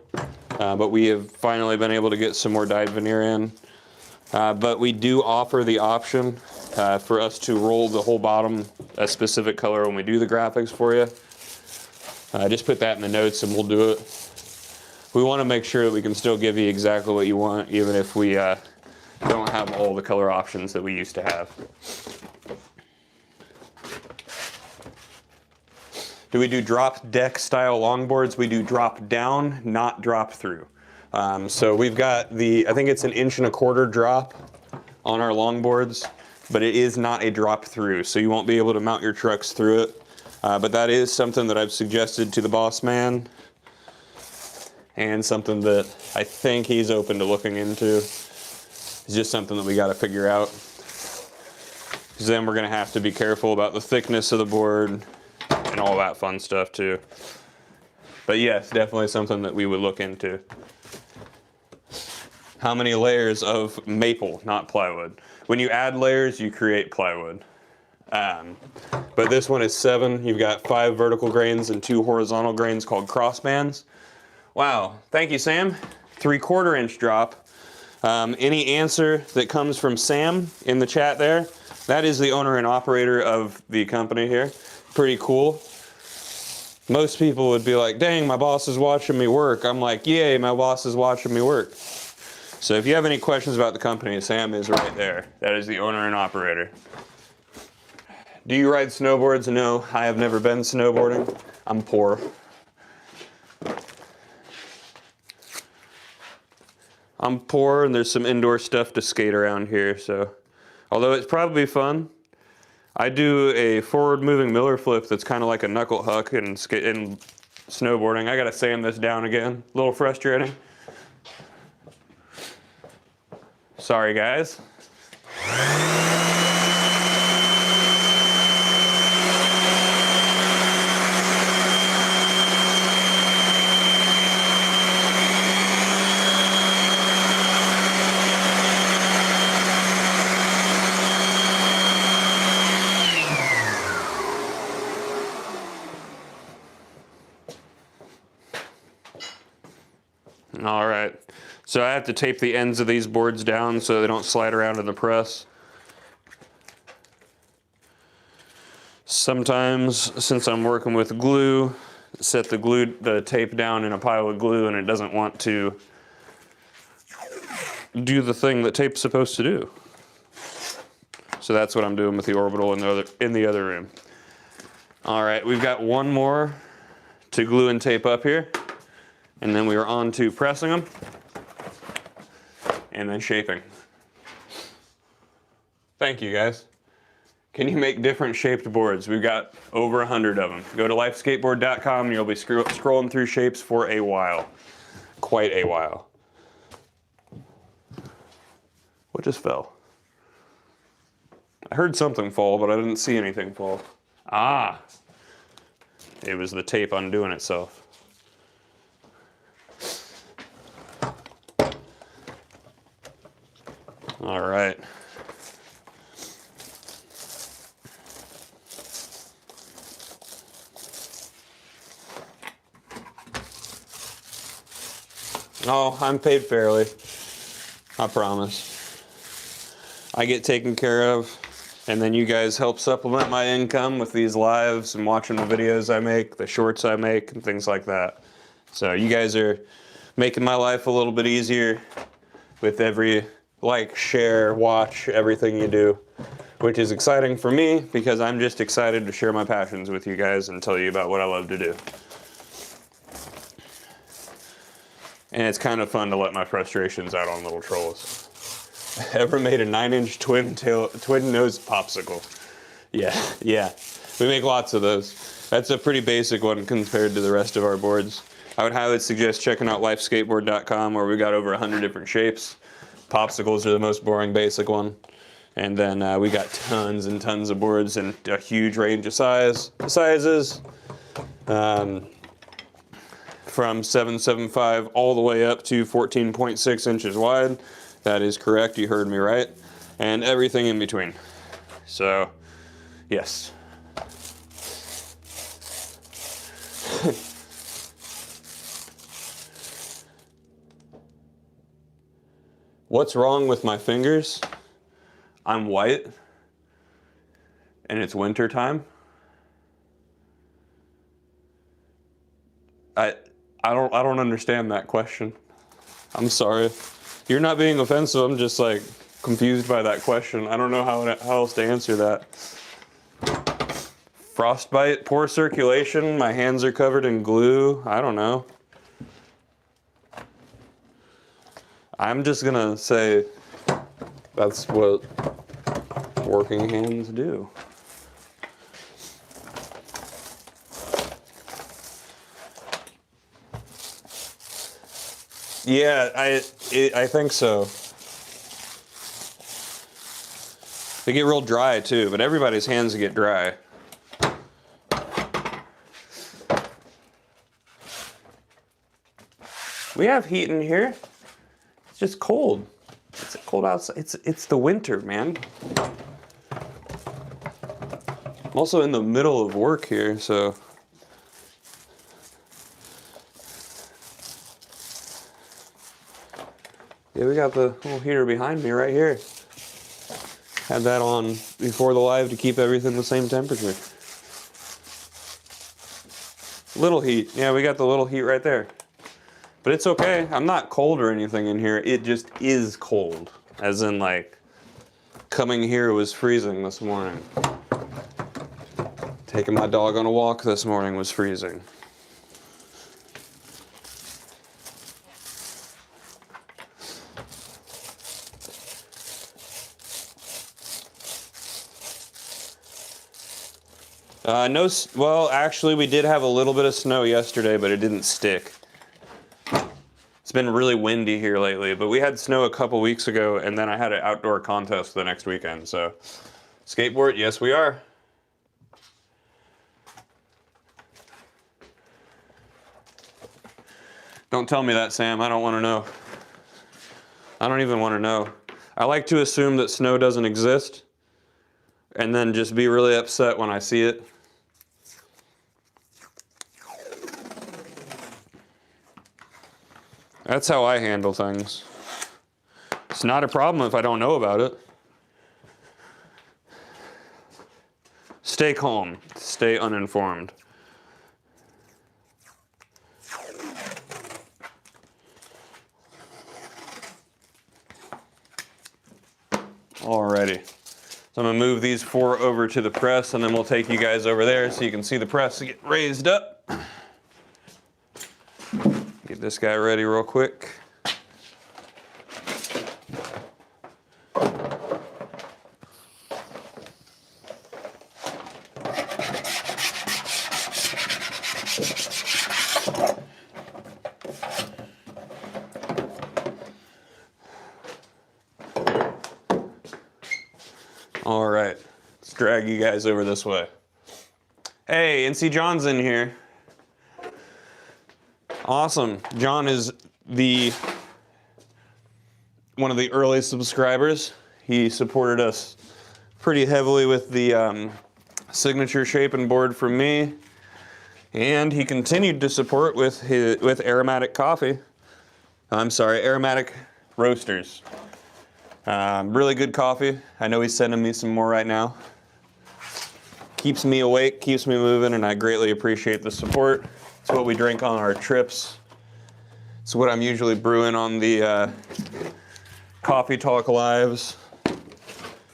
but we have finally been able to get some more dyed veneer in. But we do offer the option for us to roll the whole bottom a specific color when we do the graphics for you. Just put that in the notes and we'll do it. We want to make sure that we can still give you exactly what you want, even if we don't have all the color options that we used to have. Do we do drop deck style longboards? We do drop down, not drop through. So we've got I think it's an 1.25 inch drop on our longboards, but it is not a drop through, so you won't be able to mount your trucks through it. But that is something that I've suggested to the boss man, and something that I think he's open to looking into. It's just something that we got to figure out, because then we're going to have to be careful about the thickness of the board and all that fun stuff too. But yes, definitely something that we would look into. How many layers of maple, not plywood? When you add layers, you create plywood. But this one is 7. You've got 5 vertical grains and 2 horizontal grains called crossbands. Wow, thank you, Sam. 3/4 inch drop. Any answer that comes from Sam in the chat there, that is the owner and operator of the company here. Pretty cool. Most people would be like, dang, my boss is watching me work. I'm like, yay, my boss is watching me work. So if you have any questions about the company, Sam is right there. That is the owner and operator. Do you ride snowboards? No, I have never been snowboarding. I'm poor. I'm poor, and there's some indoor stuff to skate around here, so although it's probably fun, I do a forward-moving Miller flip that's kind of like a knuckle huck in snowboarding. I gotta sand this down again. A little frustrating. Sorry, guys. All right, so I have to tape the ends of these boards down so they don't slide around in the press. Sometimes, since I'm working with glue, set the tape down in a pile of glue and it doesn't want to do the thing that tape's supposed to do. So that's what I'm doing with the orbital in the other room. All right, we've got one more to glue and tape up here. And then we are on to pressing them and then shaping. Thank you, guys. Can you make different shaped boards? We've got over 100 of them. Go to lifeskateboard.com and you'll be scrolling through shapes for a while. Quite a while. What just fell? I heard something fall, but I didn't see anything fall. Ah! It was the tape undoing itself. All right. Oh, I'm paid fairly. I promise. I get taken care of, and then you guys help supplement my income with these lives and watching the videos I make, the shorts I make, and things like that. So you guys are making my life a little bit easier with every like, share, watch, everything you do, which is exciting for me because I'm just excited to share my passions with you guys and tell you about what I love to do. And it's kind of fun to let my frustrations out on little trolls. Ever made a 9-inch twin nose popsicle? Yeah. We make lots of those. That's a pretty basic one compared to the rest of our boards. I would highly suggest checking out lifeskateboard.com where we got over 100 different shapes. Popsicles are the most boring basic one. And then we got tons and tons of boards and a huge range of sizes. From 7.75 all the way up to 14.6 inches wide. That is correct, you heard me right. And everything in between. So, yes. What's wrong with my fingers? I'm white, and it's winter time. I don't understand that question. I'm sorry. You're not being offensive. I'm just like confused by that question. I don't know how else to answer that. Frostbite, poor circulation. My hands are covered in glue. I don't know. I'm just gonna say that's what working hands do. Yeah, I think so. They get real dry too, but everybody's hands get dry. We have heat in here. It's just cold. It's cold outside. It's the winter, man. I'm also in the middle of work here, so. Yeah, we got the little heater behind me right here. Had that on before the live to keep everything the same temperature. Little heat. Yeah, we got the little heat right there. But it's okay. I'm not cold or anything in here. It just is cold. As in, like, coming here was freezing this morning. Taking my dog on a walk this morning was freezing. No, well, actually, we did have a little bit of snow yesterday, but it didn't stick. It's been really windy here lately, but we had snow a couple weeks ago, and then I had an outdoor contest the next weekend, so. Skateboard, yes we are. Don't tell me that, Sam, I don't want to know. I don't even want to know. I like to assume that snow doesn't exist, and then just be really upset when I see it. That's how I handle things. It's not a problem if I don't know about it. Stay calm, stay uninformed. Alrighty. So I'm gonna move these 4 over to the press and then we'll take you guys over there so you can see the press get raised up. Get this guy ready real quick. drag you guys over this way. Hey, NC John's in here. Awesome. John is one of the early subscribers. He supported us pretty heavily with the signature shaping board from me, and he continued to support with aromatic coffee. I'm sorry, aromatic roasters. Really good coffee. I know he's sending me some more right now. Keeps me awake, keeps me moving, and I greatly appreciate the support. It's what we drink on our trips. It's what I'm usually brewing on the Coffee Talk Lives,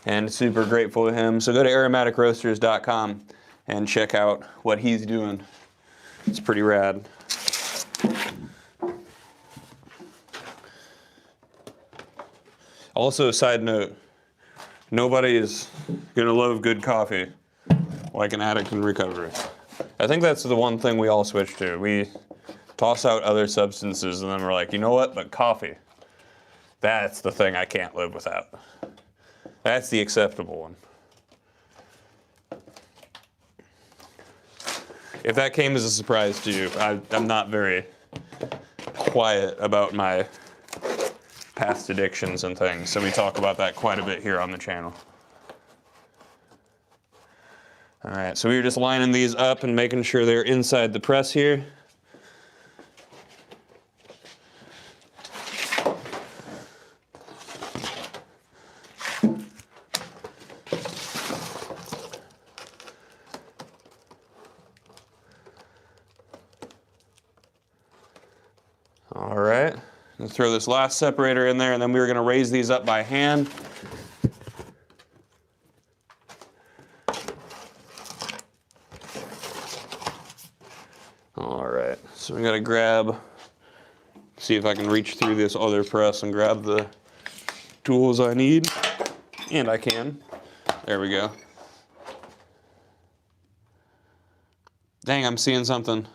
and super grateful to him. So go to aromaticroasters.com and check out what he's doing. It's pretty rad. Also, side note, nobody is gonna love good coffee like an addict in recovery. I think that's the one thing we all switch to. We toss out other substances and then we're like, you know what, but coffee, that's the thing I can't live without. That's the acceptable one. If that came as a surprise to you, I'm not very quiet about my past addictions and things, so we talk about that quite a bit here on the channel. All right, so we were just lining these up and making sure they're inside the press here. All right, let's throw this last separator in there, and then we were going to raise these up by hand. All right, so we got to grab, see if I can reach through this other press and grab the tools I need, and I can. There we go. Dang, I'm seeing something.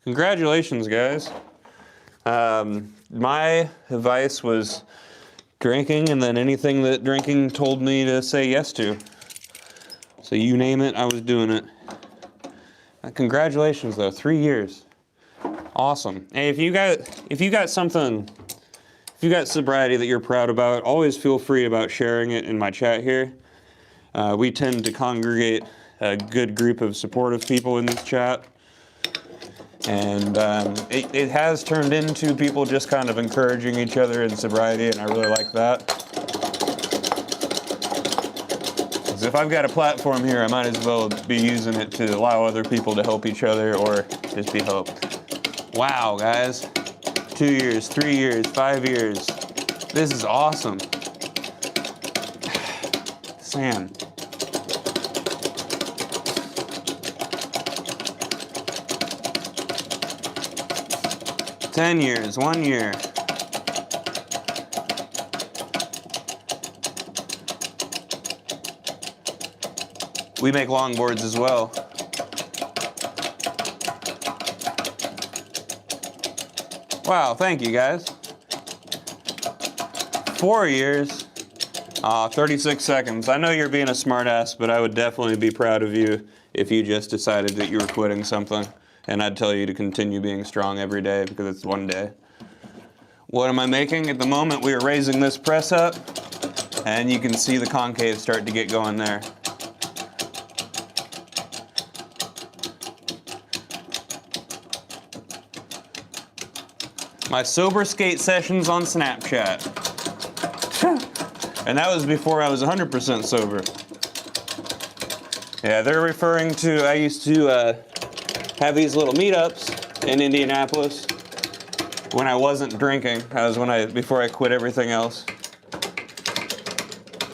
Congratulations, guys. My advice was drinking, and then anything that drinking told me to say yes to. So you name it, I was doing it. Congratulations, though, 3 years. Awesome. Hey, if you got something, if you got sobriety that you're proud about, always feel free about sharing it in my chat here. We tend to congregate a good group of supportive people in this chat. And it has turned into people just kind of encouraging each other in sobriety, and I really like that. Because if I've got a platform here, I might as well be using it to allow other people to help each other or just be helped. Wow, guys. 2 years, 3 years, 5 years. This is awesome. Sam. $10 years, 1 year. We make longboards as well. Wow, thank you guys. 4 years, 36 seconds. I know you're being a smartass, but I would definitely be proud of you if you just decided that you were quitting something. And I'd tell you to continue being strong every day because it's one day. What am I making? At the moment, we are raising this press up, and you can see the concave start to get going there. My sober skate sessions on Snapchat. And that was before I was 100% sober. Yeah, they're referring to, I used to have these little meetups in Indianapolis when I wasn't drinking. That was before I quit everything else.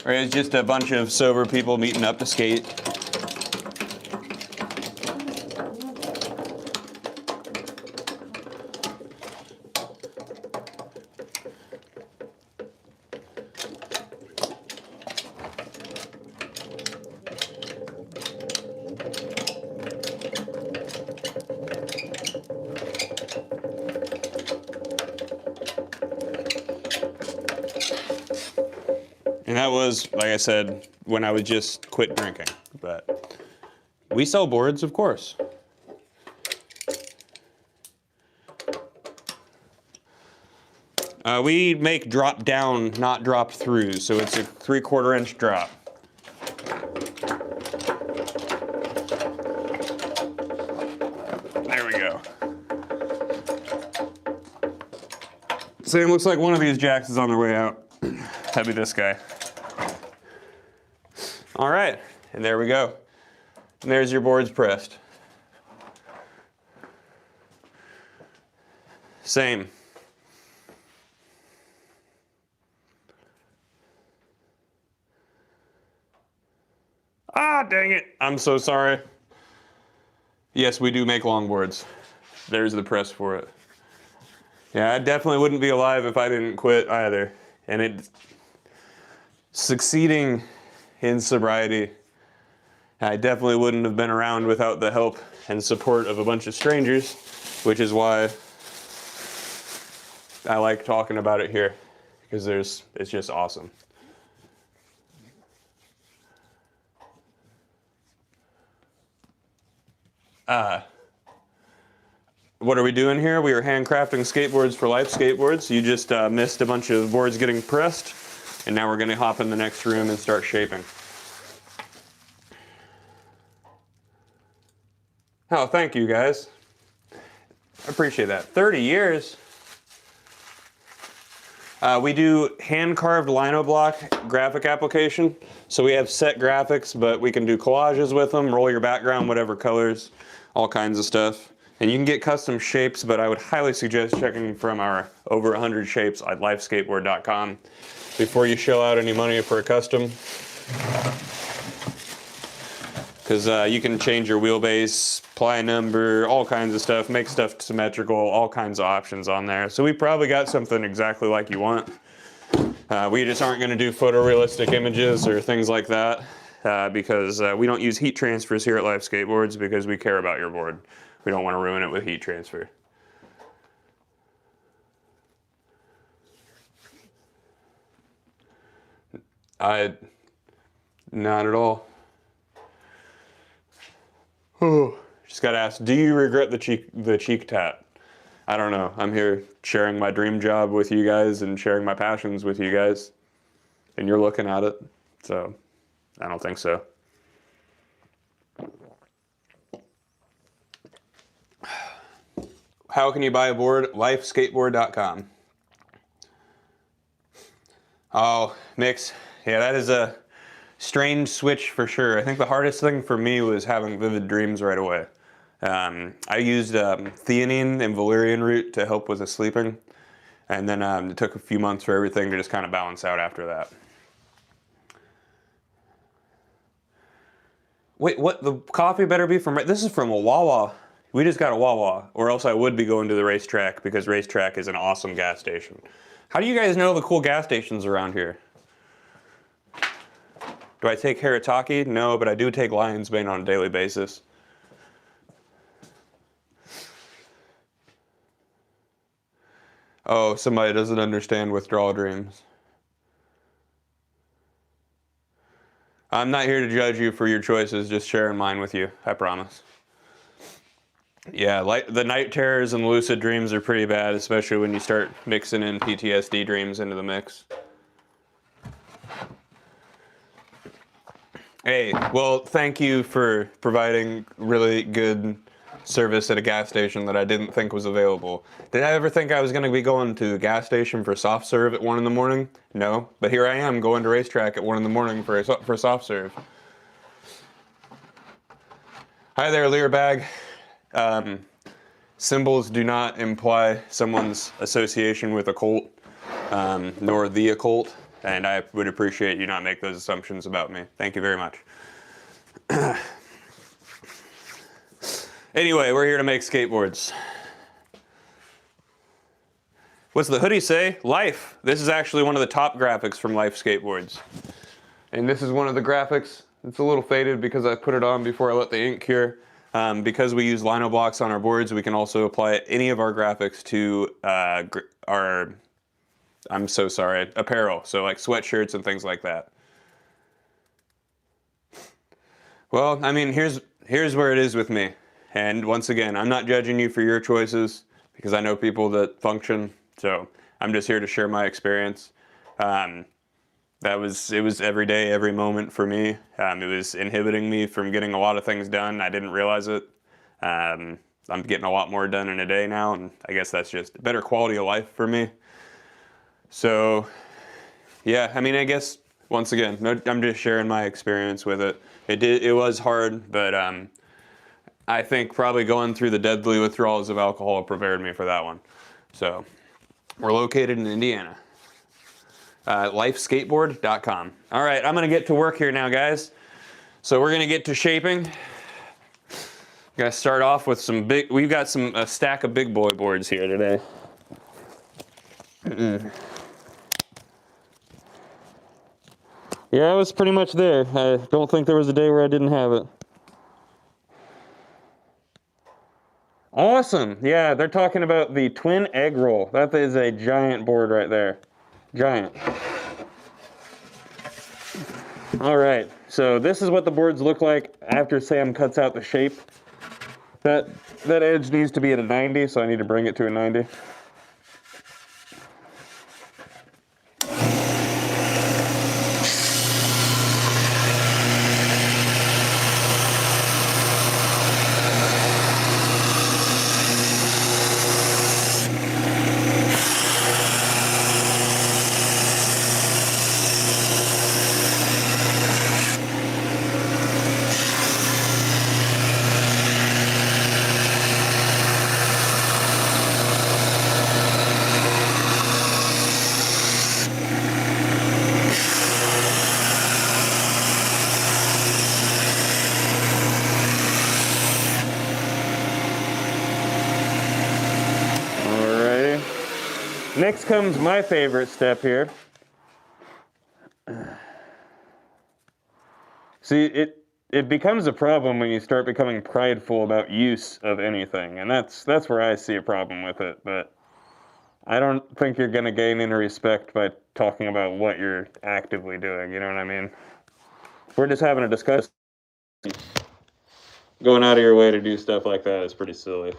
Or it was just a bunch of sober people meeting up to skate. And that was, like I said, when I was just quit drinking. But we sell boards, of course. We make drop down, not drop through, so it's a 3/4 inch drop. There we go. Same, looks like one of these jacks is on their way out. That'd be this guy. All right, and there we go. And there's your boards pressed. Same. Ah, dang it. I'm so sorry. Yes, we do make longboards. There's the press for it. Yeah, I definitely wouldn't be alive if I didn't quit either. And succeeding in sobriety, I definitely wouldn't have been around without the help and support of a bunch of strangers, which is why I like talking about it here, because it's just awesome. What are we doing here? We are handcrafting skateboards for Life Skateboards. You just missed a bunch of boards getting pressed, and now we're going to hop in the next room and start shaping. Oh, thank you guys. I appreciate that. 30 years. We do hand-carved lino block graphic application. So we have set graphics, but we can do collages with them, roll your background, whatever colors, all kinds of stuff. And you can get custom shapes, but I would highly suggest checking from our over 100 shapes at lifeskateboard.com before you shell out any money for a custom. Because you can change your wheelbase, ply number, all kinds of stuff, make stuff symmetrical, all kinds of options on there. So we probably got something exactly like you want. We just aren't going to do photorealistic images or things like that because we don't use heat transfers here at Life Skateboards because we care about your board. We don't want to ruin it with heat transfer. Not at all. Oh, just got to ask, do you regret the cheek tat? I don't know. I'm here sharing my dream job with you guys and sharing my passions with you guys. And you're looking at it. So, I don't think so. How can you buy a board? Lifeskateboard.com. Oh, Mix. Yeah, that is a strange switch for sure. I think the hardest thing for me was having vivid dreams right away. I used theanine and valerian root to help with the sleeping. And then it took a few months for everything to just kind of balance out after that. Wait, what? The coffee better be from... This is from a Wawa. We just got a Wawa, or else I would be going to the racetrack because racetrack is an awesome gas station. How do you guys know the cool gas stations around here? Do I take Harataki? No, but I do take Lion's Mane on a daily basis. Oh, somebody doesn't understand withdrawal dreams. I'm not here to judge you for your choices, just sharing mine with you, I promise. Yeah, like the night terrors and lucid dreams are pretty bad, especially when you start mixing in PTSD dreams into the mix. Hey, well, thank you for providing really good service at a gas station that I didn't think was available. Did I ever think I was going to be going to a gas station for soft serve at 1 in the morning? No, but here I am going to racetrack at 1 in the morning for soft serve. Hi there, Lear Bag. Symbols do not imply someone's association with a cult, nor the occult, and I would appreciate you not make those assumptions about me. Thank you very much. Anyway, we're here to make skateboards. What's the hoodie say? Life. This is actually one of the top graphics from Life Skateboards. And this is one of the graphics. It's a little faded because I put it on before I let the ink cure. Because we use lino blocks on our boards, we can also apply any of our graphics to our I'm so sorry, apparel. So like sweatshirts and things like that. Well, I mean, here's where it is with me. And once again, I'm not judging you for your choices because I know people that function. So I'm just here to share my experience. It was every day, every moment for me. It was inhibiting me from getting a lot of things done. I didn't realize it. I'm getting a lot more done in a day now, and I guess that's just better quality of life for me. So, yeah, I mean, I guess once again, I'm just sharing my experience with it. It was hard, but I think probably going through the deadly withdrawals of alcohol prepared me for that one. So, we're located in Indiana. Lifeskateboard.com. All right, I'm gonna get to work here now, guys. So we're gonna get to shaping. Gonna start off with some big. We've got a stack of big boy boards here today. Yeah, I was pretty much there. I don't think there was a day where I didn't have it. Awesome. Yeah, they're talking about the twin egg roll. That is a giant board right there. Giant. All right, so this is what the boards look like after Sam cuts out the shape. That edge needs to be at a 90, so I need to bring it to a 90. Next comes my favorite step here. See, it becomes a problem when you start becoming prideful about use of anything, and that's where I see a problem with it. But I don't think you're going to gain any respect by talking about what you're actively doing, you know what I mean? We're just having a discussion. Going out of your way to do stuff like that is pretty silly.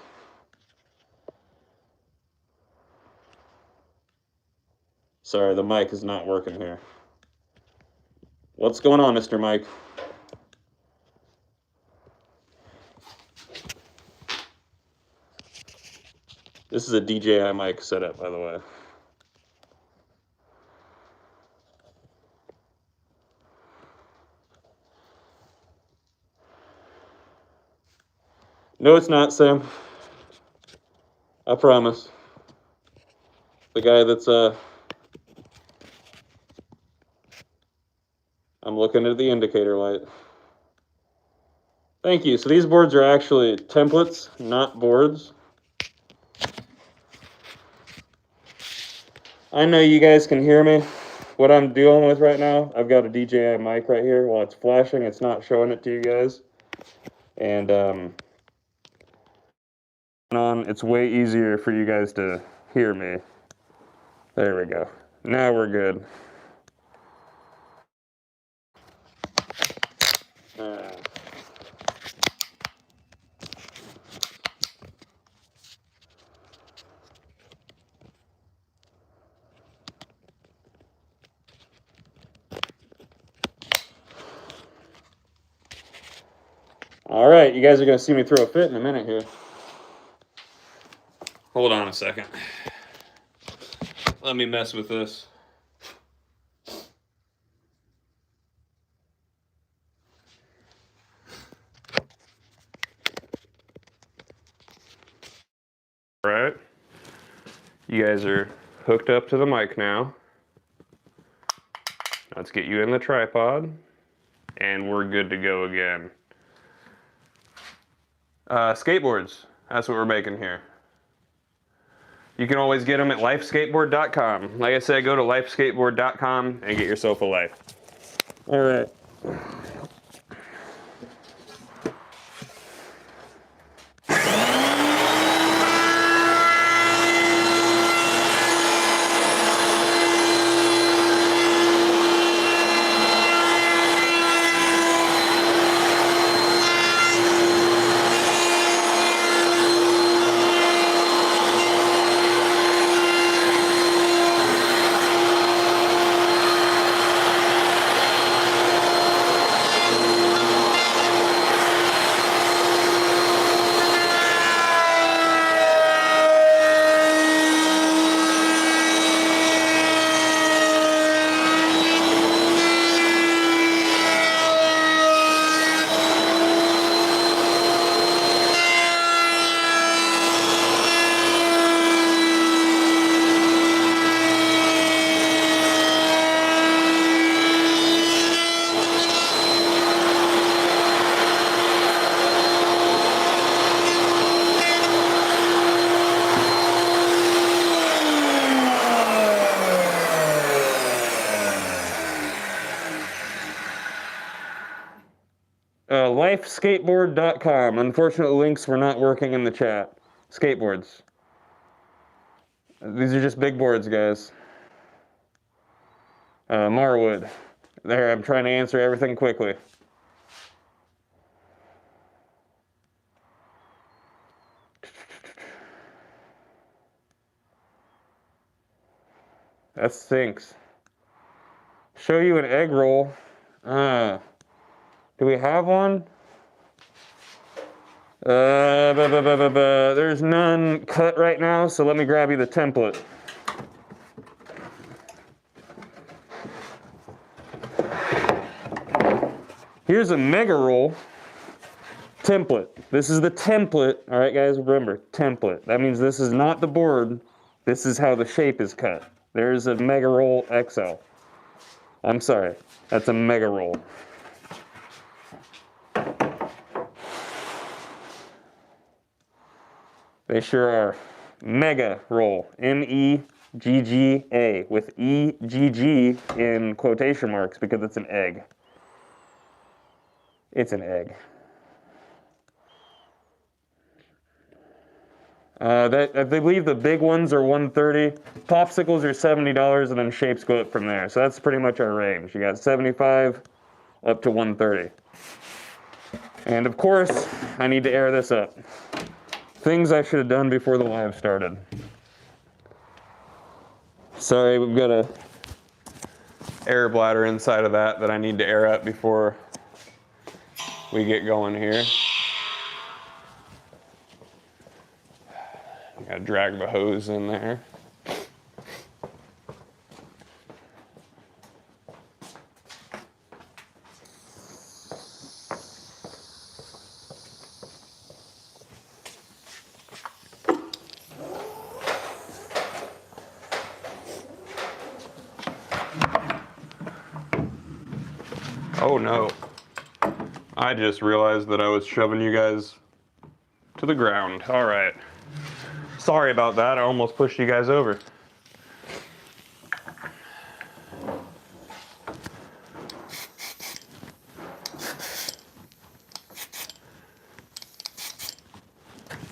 Sorry, the mic is not working here. What's going on, Mr. Mike? This is a DJI mic setup, by the way. No, it's not, Sam. I promise. The guy that's, I'm looking at the indicator light. Thank you. So these boards are actually templates, not boards. I know you guys can hear me. What I'm dealing with right now, I've got a DJI mic right here. While it's flashing, it's not showing it to you guys. And it's way easier for you guys to hear me. There we go. Now we're good. All right, you guys are going to see me throw a fit in a minute here. Hold on a second. Let me mess with this. All right. You guys are hooked up to the mic now. Let's get you in the tripod, and we're good to go again. Skateboards, that's what we're making here. You can always get them at lifeskateboard.com. Like I said, go to lifeskateboard.com and get yourself a life. All right. lifeskateboard.com. Unfortunately, links were not working in the chat. Skateboards. These are just big boards, guys. Marwood. There, I'm trying to answer everything quickly. That stinks. Show you an egg roll. Do we have one? There's none cut right now, so let me grab you the template. Here's a mega roll template. This is the template. All right, guys, remember, template. That means this is not the board. This is how the shape is cut. There's a mega roll XL. I'm sorry, that's a mega roll. They sure are. Mega roll, M-E-G-G-A, with E-G-G in quotation marks because it's an egg. It's an egg. I believe the big ones are $130. Popsicles are $70, and then shapes go up from there. So that's pretty much our range. You got $75 up to $130. And of course, I need to air this up. Things I should have done before the live started. Sorry, we've got a air bladder inside of that I need to air up before we get going here. Gotta drag the hose in there. Oh no. I just realized that I was shoving you guys to the ground. All right. Sorry about that. I almost pushed you guys over.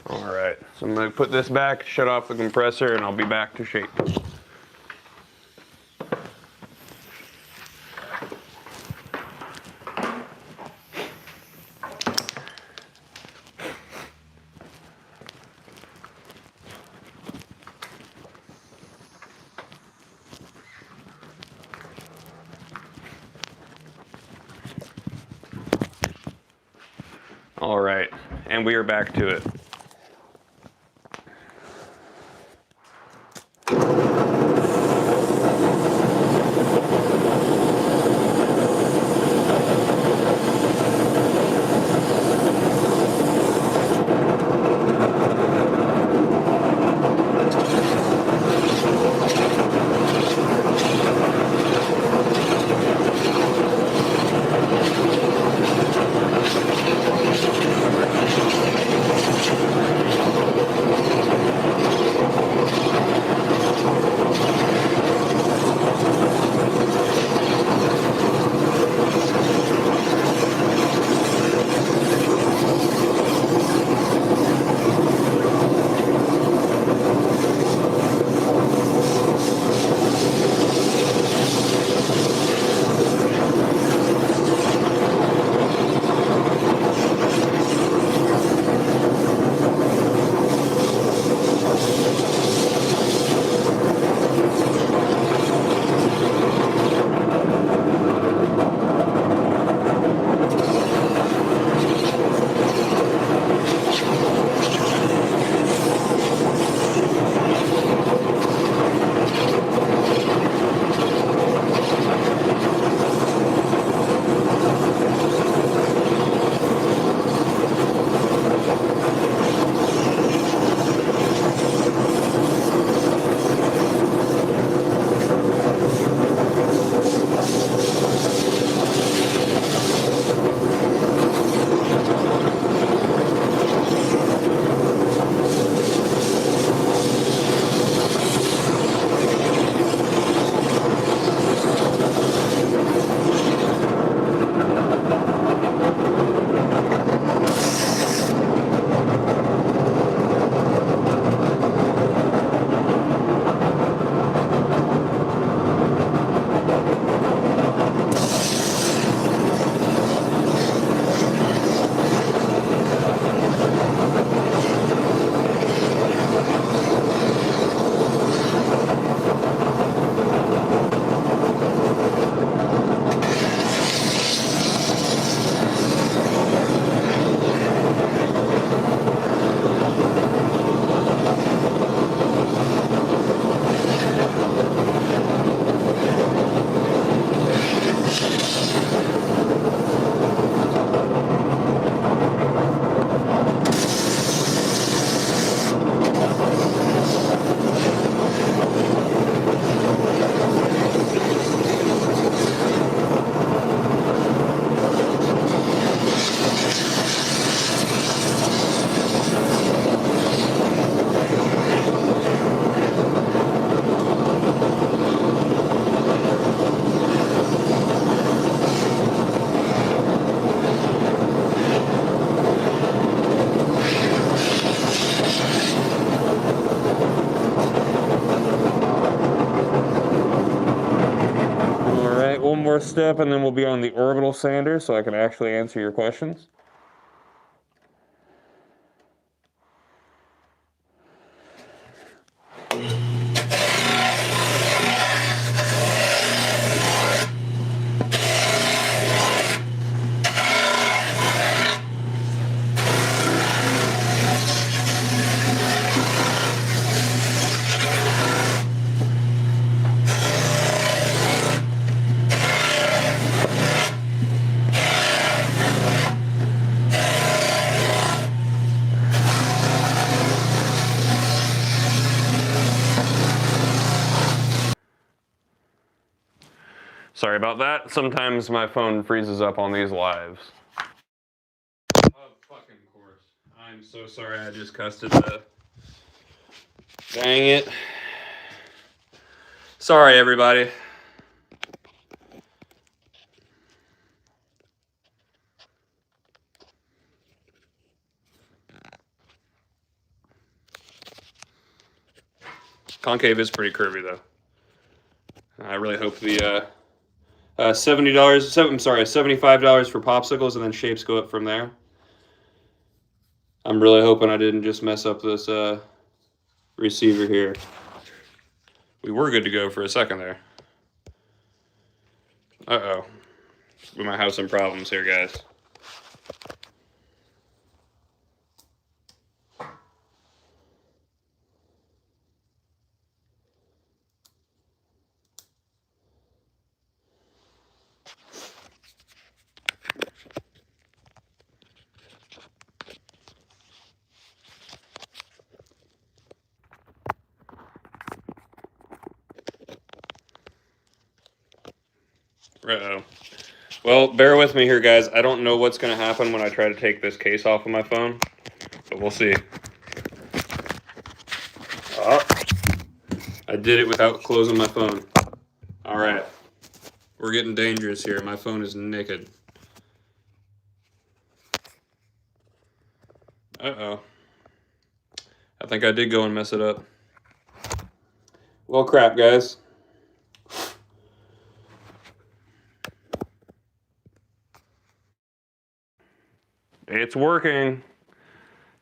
All right. So I'm going to put this back, shut off the compressor, and I'll be back to shape. All right, and we are back to it. step, and then we'll be on the orbital sander so I can actually answer your questions. Sorry about that. Sometimes my phone freezes up on these lives. Of fucking course. I'm so sorry I just cussed at the... Dang it. Sorry, everybody. Concave is pretty curvy, though. I really hope the $75 for popsicles, and then shapes go up from there. I'm really hoping I didn't just mess up this receiver here. We were good to go for a second there. Uh-oh. We might have some problems here, guys. Uh-oh. Well, bear with me here, guys. I don't know what's going to happen when I try to take this case off of my phone, but we'll see. Oh, I did it without closing my phone. All right. We're getting dangerous here. My phone is naked. Uh-oh. I think I did go and mess it up. Well, crap, guys. It's working,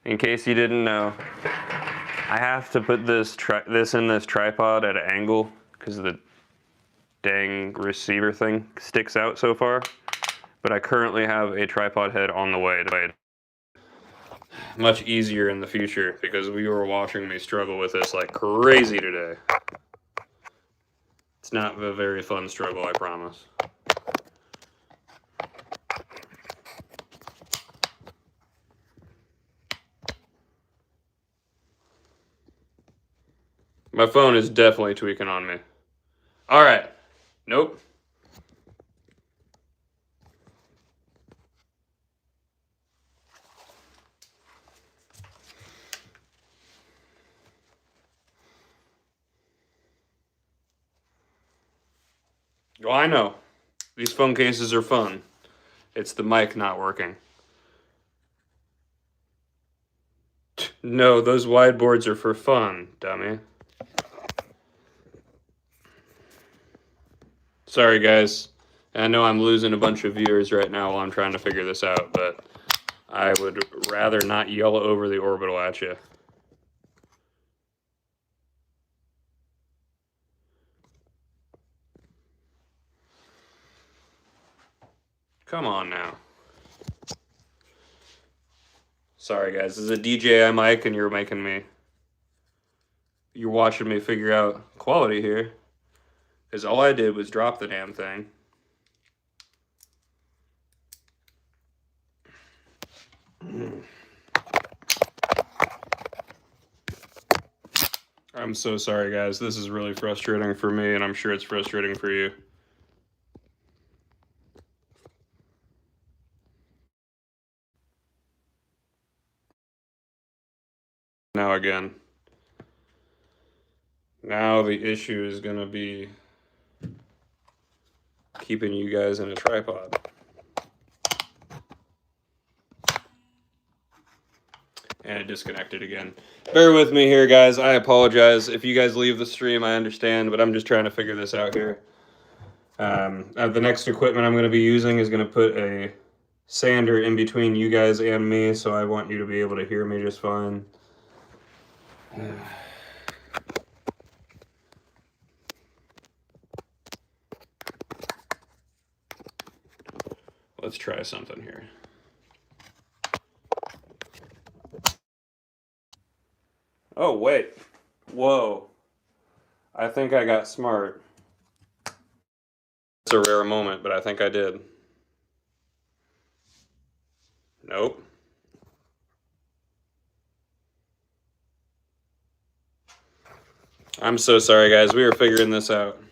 in case you didn't know. I have to put this in this tripod at an angle because the dang receiver thing sticks out so far. But I currently have a tripod head on the way to much easier in the future because we were watching me struggle with this like crazy today. It's not a very fun struggle, I promise. My phone is definitely tweaking on me. All right. Nope. Well, I know. These phone cases are fun. It's the mic not working. No, those wide boards are for fun, dummy. Sorry, guys. I know I'm losing a bunch of viewers right now while I'm trying to figure this out, but I would rather not yell over the orbital at you. Come on now. Sorry, guys. This is a DJI mic, and you're watching me figure out quality here. Because all I did was drop the damn thing. I'm so sorry, guys. This is really frustrating for me, and I'm sure it's frustrating for you. Now again. Now the issue is going to be keeping you guys in a tripod. And it disconnected again. Bear with me here, guys. I apologize. If you guys leave the stream, I understand, but I'm just trying to figure this out here. The next equipment I'm going to be using is going to put a sander in between you guys and me, so I want you to be able to hear me just fine. Let's try something here. Oh, wait. Whoa. I think I got smart. It's a rare moment, but I think I did. Nope. I'm so sorry, guys. We were figuring this out.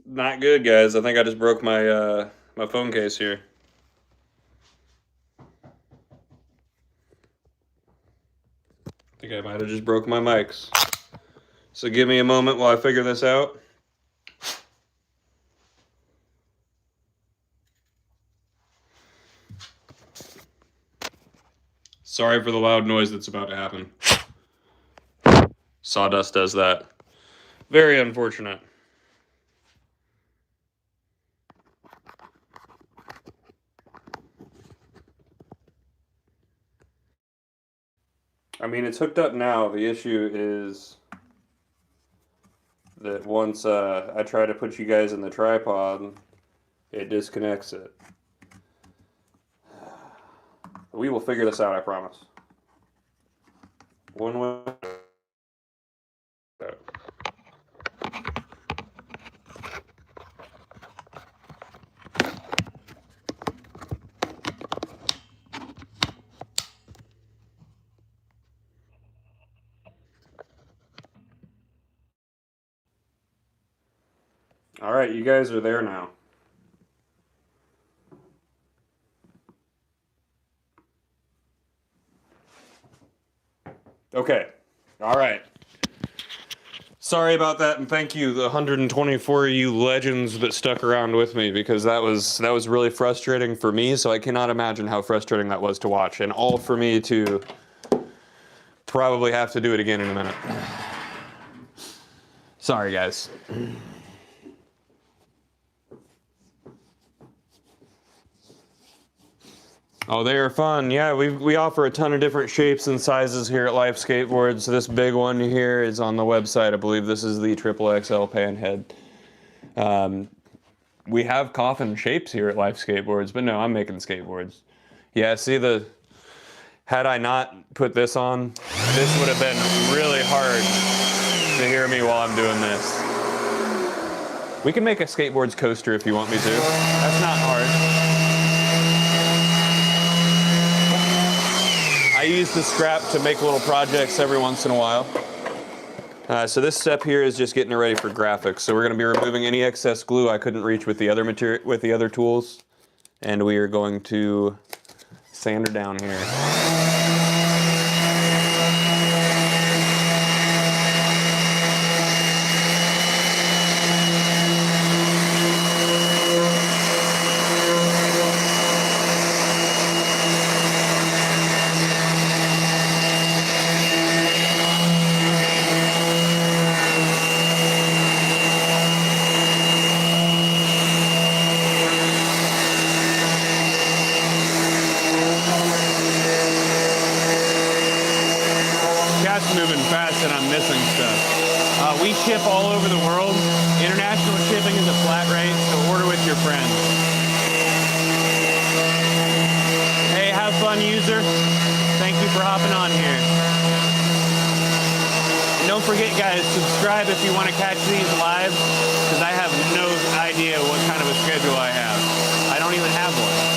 Not good, guys. I think I just broke my my phone case here. I think I might have just broke my mics. So give me a moment while I figure this out. Sorry for the loud noise that's about to happen. Sawdust does that. Very unfortunate. I mean, it's hooked up now. The issue is that once I try to put you guys in the tripod, it disconnects it. We will figure this out, I promise. One way. All right, you guys are there now. Okay. All right. Sorry about that, and thank you, the 124 of you legends that stuck around with me, because that was really frustrating for me, so I cannot imagine how frustrating that was to watch, and all for me to probably have to do it again in a minute. Sorry, guys. Oh, they are fun. Yeah, we offer a ton of different shapes and sizes here at Life Skateboards. This big one here is on the website. I believe this is the XXL panhead. We have coffin shapes here at Life Skateboards, but no, I'm making skateboards. Yeah, see, had I not put this on, this would have been really hard to hear me while I'm doing this. We can make a skateboards coaster if you want me to. That's not hard. I use the scrap to make little projects every once in a while. So this step here is just getting it ready for graphics. So we're going to be removing any excess glue I couldn't reach with the other material, with the other tools, and we are going to sand her down here. Moving fast and I'm missing stuff. We ship all over the world. International shipping is a flat rate, so order with your friends. Hey, have fun, user. Thank you for hopping on here. And don't forget, guys, subscribe if you want to catch these live, because I have no idea what kind of a schedule I have. I don't even have one.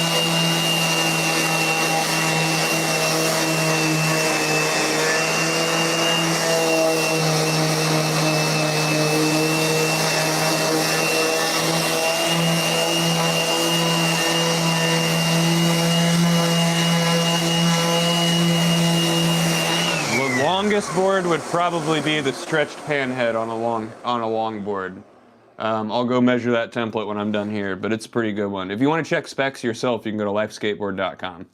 strongest board would probably be the stretched pan head on a longboard. I'll go measure that template when I'm done here, but it's a pretty good one. If you want to check specs yourself, you can go to lifeskateboard.com.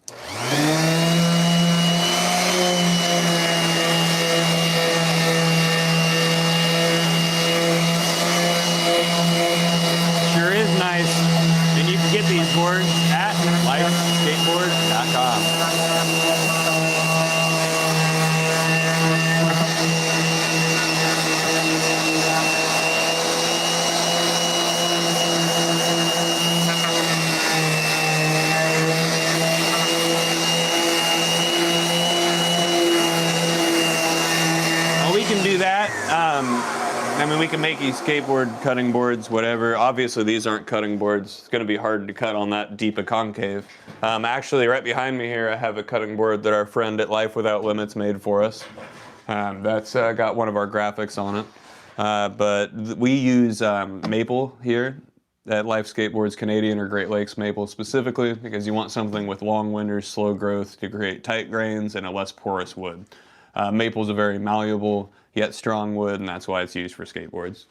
Sure is nice, and you can get these boards at lifeskateboard.com. We can do that. I mean, we can make these skateboard cutting boards, whatever. Obviously, these aren't cutting boards. It's going to be hard to cut on that deep a concave. Actually, right behind me here, I have a cutting board that our friend at Life Without Limits made for us. That's got one of our graphics on it. But we use maple here at Life Skateboards, Canadian or Great Lakes maple specifically, because you want something with long winters, slow growth to create tight grains and a less porous wood. Maple is a very malleable yet strong wood, and that's why it's used for skateboards.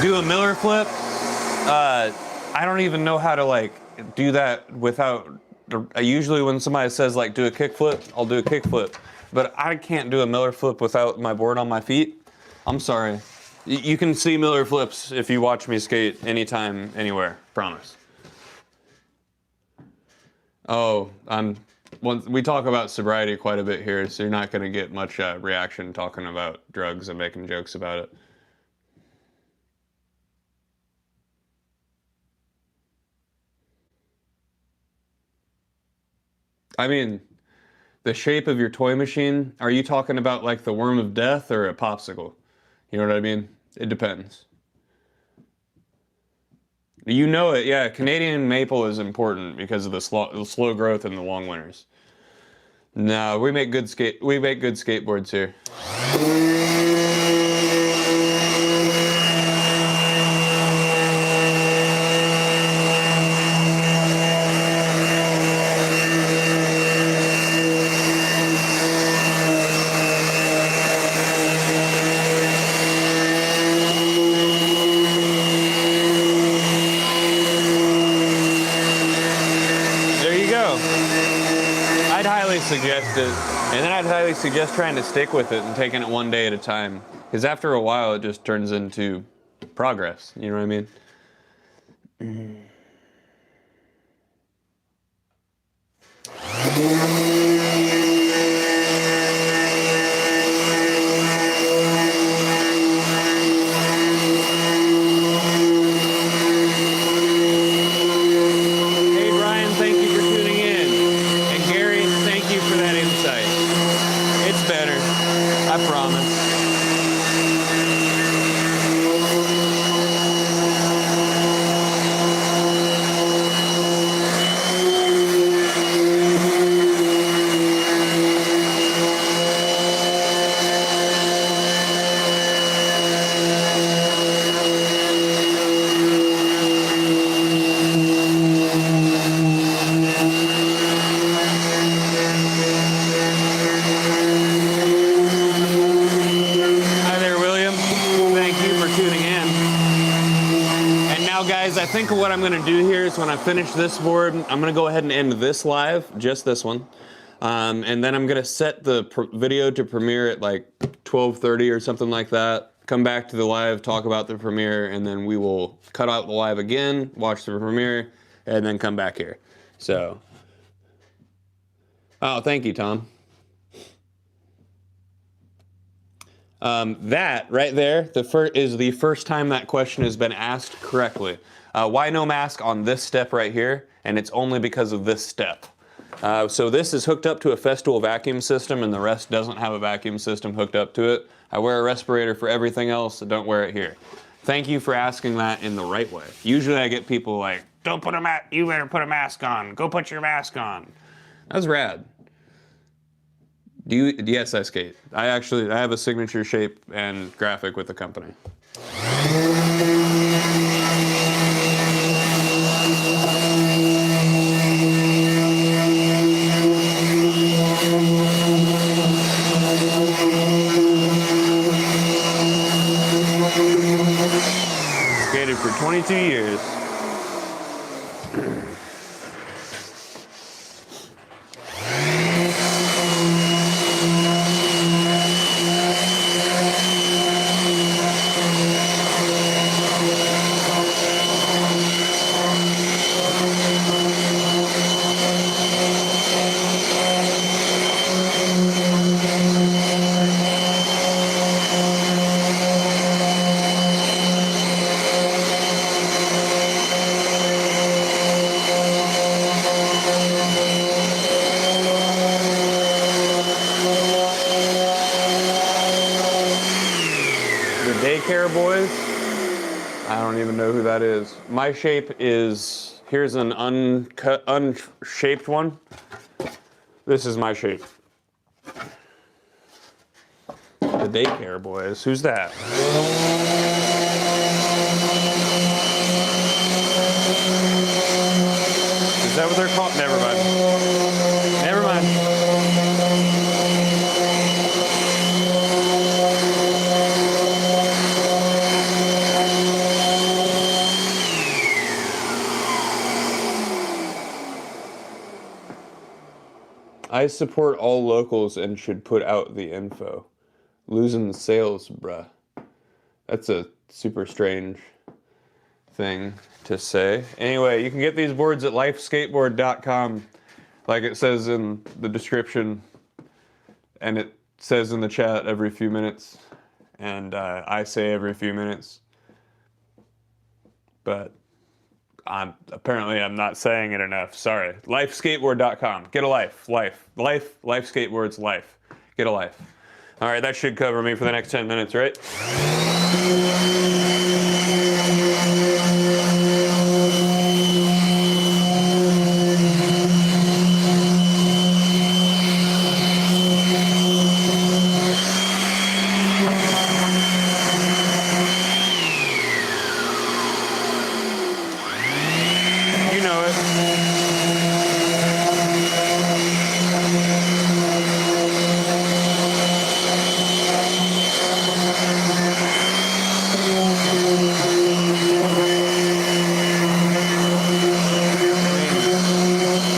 Do a Miller flip. I don't even know how to like do that without. Usually when somebody says like do a kick flip, I'll do a kick flip. But I can't do a Miller flip without my board on my feet. I'm sorry. You can see Miller flips if you watch me skate anytime, anywhere. Promise. Oh, we talk about sobriety quite a bit here, so you're not going to get much reaction talking about drugs and making jokes about it. I mean, the shape of your toy machine, are you talking about like the worm of death or a popsicle? You know what I mean? It depends. You know it, yeah. Canadian maple is important because of the slow growth and the long winters. No, we make good skateboards here. I'd highly suggest it, and then I'd highly suggest trying to stick with it and taking it one day at a time, because after a while it just turns into progress, you know what I mean? I think what I'm going to do here is when I finish this board, I'm going to go ahead and end this live, just this one. And then I'm going to set the video to premiere at like 12:30 or something like that. Come back to the live, talk about the premiere, and then we will cut out the live again, watch the premiere, and then come back here. So, oh, thank you, Tom. That right there is the first time that question has been asked correctly. Why no mask on this step right here? And it's only because of this step. So this is hooked up to a Festool vacuum system, and the rest doesn't have a vacuum system hooked up to it. I wear a respirator for everything else, so don't wear it here. Thank you for asking that in the right way. Usually I get people like, don't put a mask, you better put a mask on. Go put your mask on. That's rad. Yes, I skate. I have a signature shape and graphic with the company. Skated for 22 years. Daycare boys. I don't even know who that is. My shape is, here's an unshaped one. This is my shape. The Daycare boys. Who's that? Is that what they're called? Never mind. Never mind. I support all locals and should put out the info. Losing the sales, bruh. That's a super strange thing to say. Anyway, you can get these boards at lifeskateboard.com, like it says in the description, and it says in the chat every few minutes, and I say every few minutes, but apparently I'm not saying it enough. Sorry. Lifeskateboard.com. Get a life. Life skateboards, life. Get a life. All right, that should cover me for the next 10 minutes, right? You know it.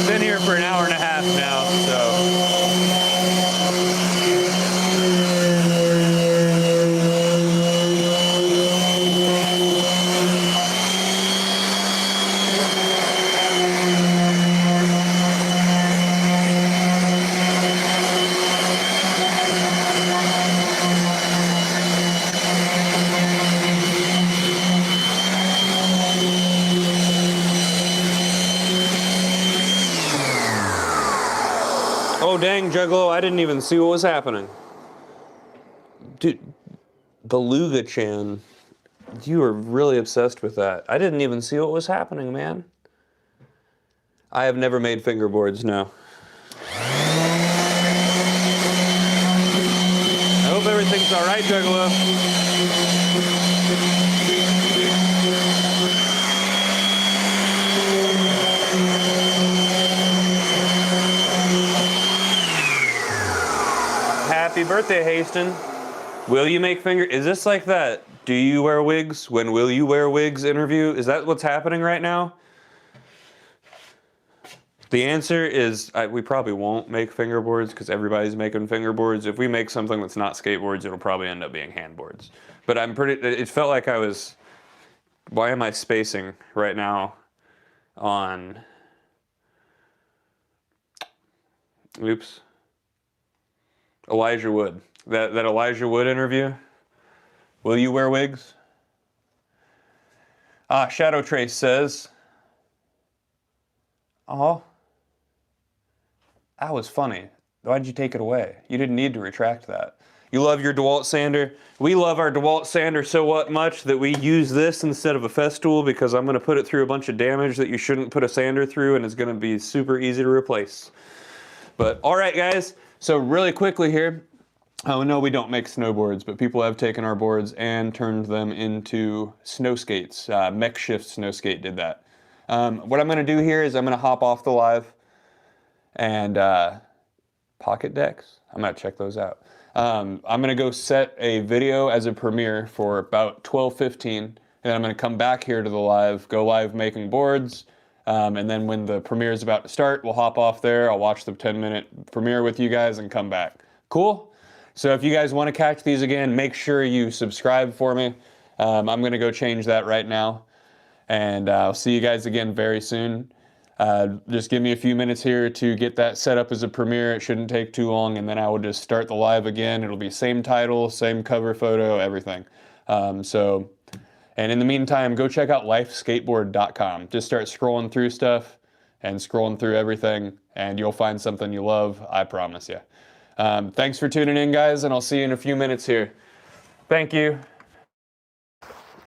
Been here for an hour and a half now, so. Oh dang, Juggalo, I didn't even see what was happening. Dude, Beluga-chan, you are really obsessed with that. I didn't even see what was happening, man. I have never made fingerboards, no. I hope everything's all right, Juggalo. Happy birthday, Haston. Will you make is this like that do you wear wigs when will you wear wigs interview? Is that what's happening right now? The answer is we probably won't make fingerboards because everybody's making fingerboards. If we make something that's not skateboards, it'll probably end up being handboards. But it felt like I was, why am I spacing right now on, oops. Elijah Wood. That Elijah Wood interview. Will you wear wigs? Shadow Trace says, oh, That was funny. Why'd you take it away? You didn't need to retract that. You love your DeWalt sander. We love our DeWalt sander so much that we use this instead of a Festool because I'm gonna put it through a bunch of damage that you shouldn't put a sander through, and it's gonna be super easy to replace. But all right, guys, so really quickly here, oh no, we don't make snowboards, but people have taken our boards and turned them into snow skates. Mech Shift Snow Skate did that. What I'm gonna do here is I'm gonna hop off the live and pocket decks, I'm gonna check those out. I'm gonna go set a video as a premiere for about 12:15, and then I'm gonna come back here to the live, go live making boards, and then when the premiere is about to start, we'll hop off there, I'll watch the 10-minute premiere with you guys and come back. Cool? So if you guys wanna catch these again, make sure you subscribe for me. I'm gonna go change that right now, and I'll see you guys again very soon. Just give me a few minutes here to get that set up as a premiere. It shouldn't take too long, and then I will just start the live again. It'll be same title, same cover photo, everything. And in the meantime, go check out lifeskateboard.com. Just start scrolling through stuff and scrolling through everything, and you'll find something you love, I promise you. Thanks for tuning in, guys, and I'll see you in a few minutes here. Thank you.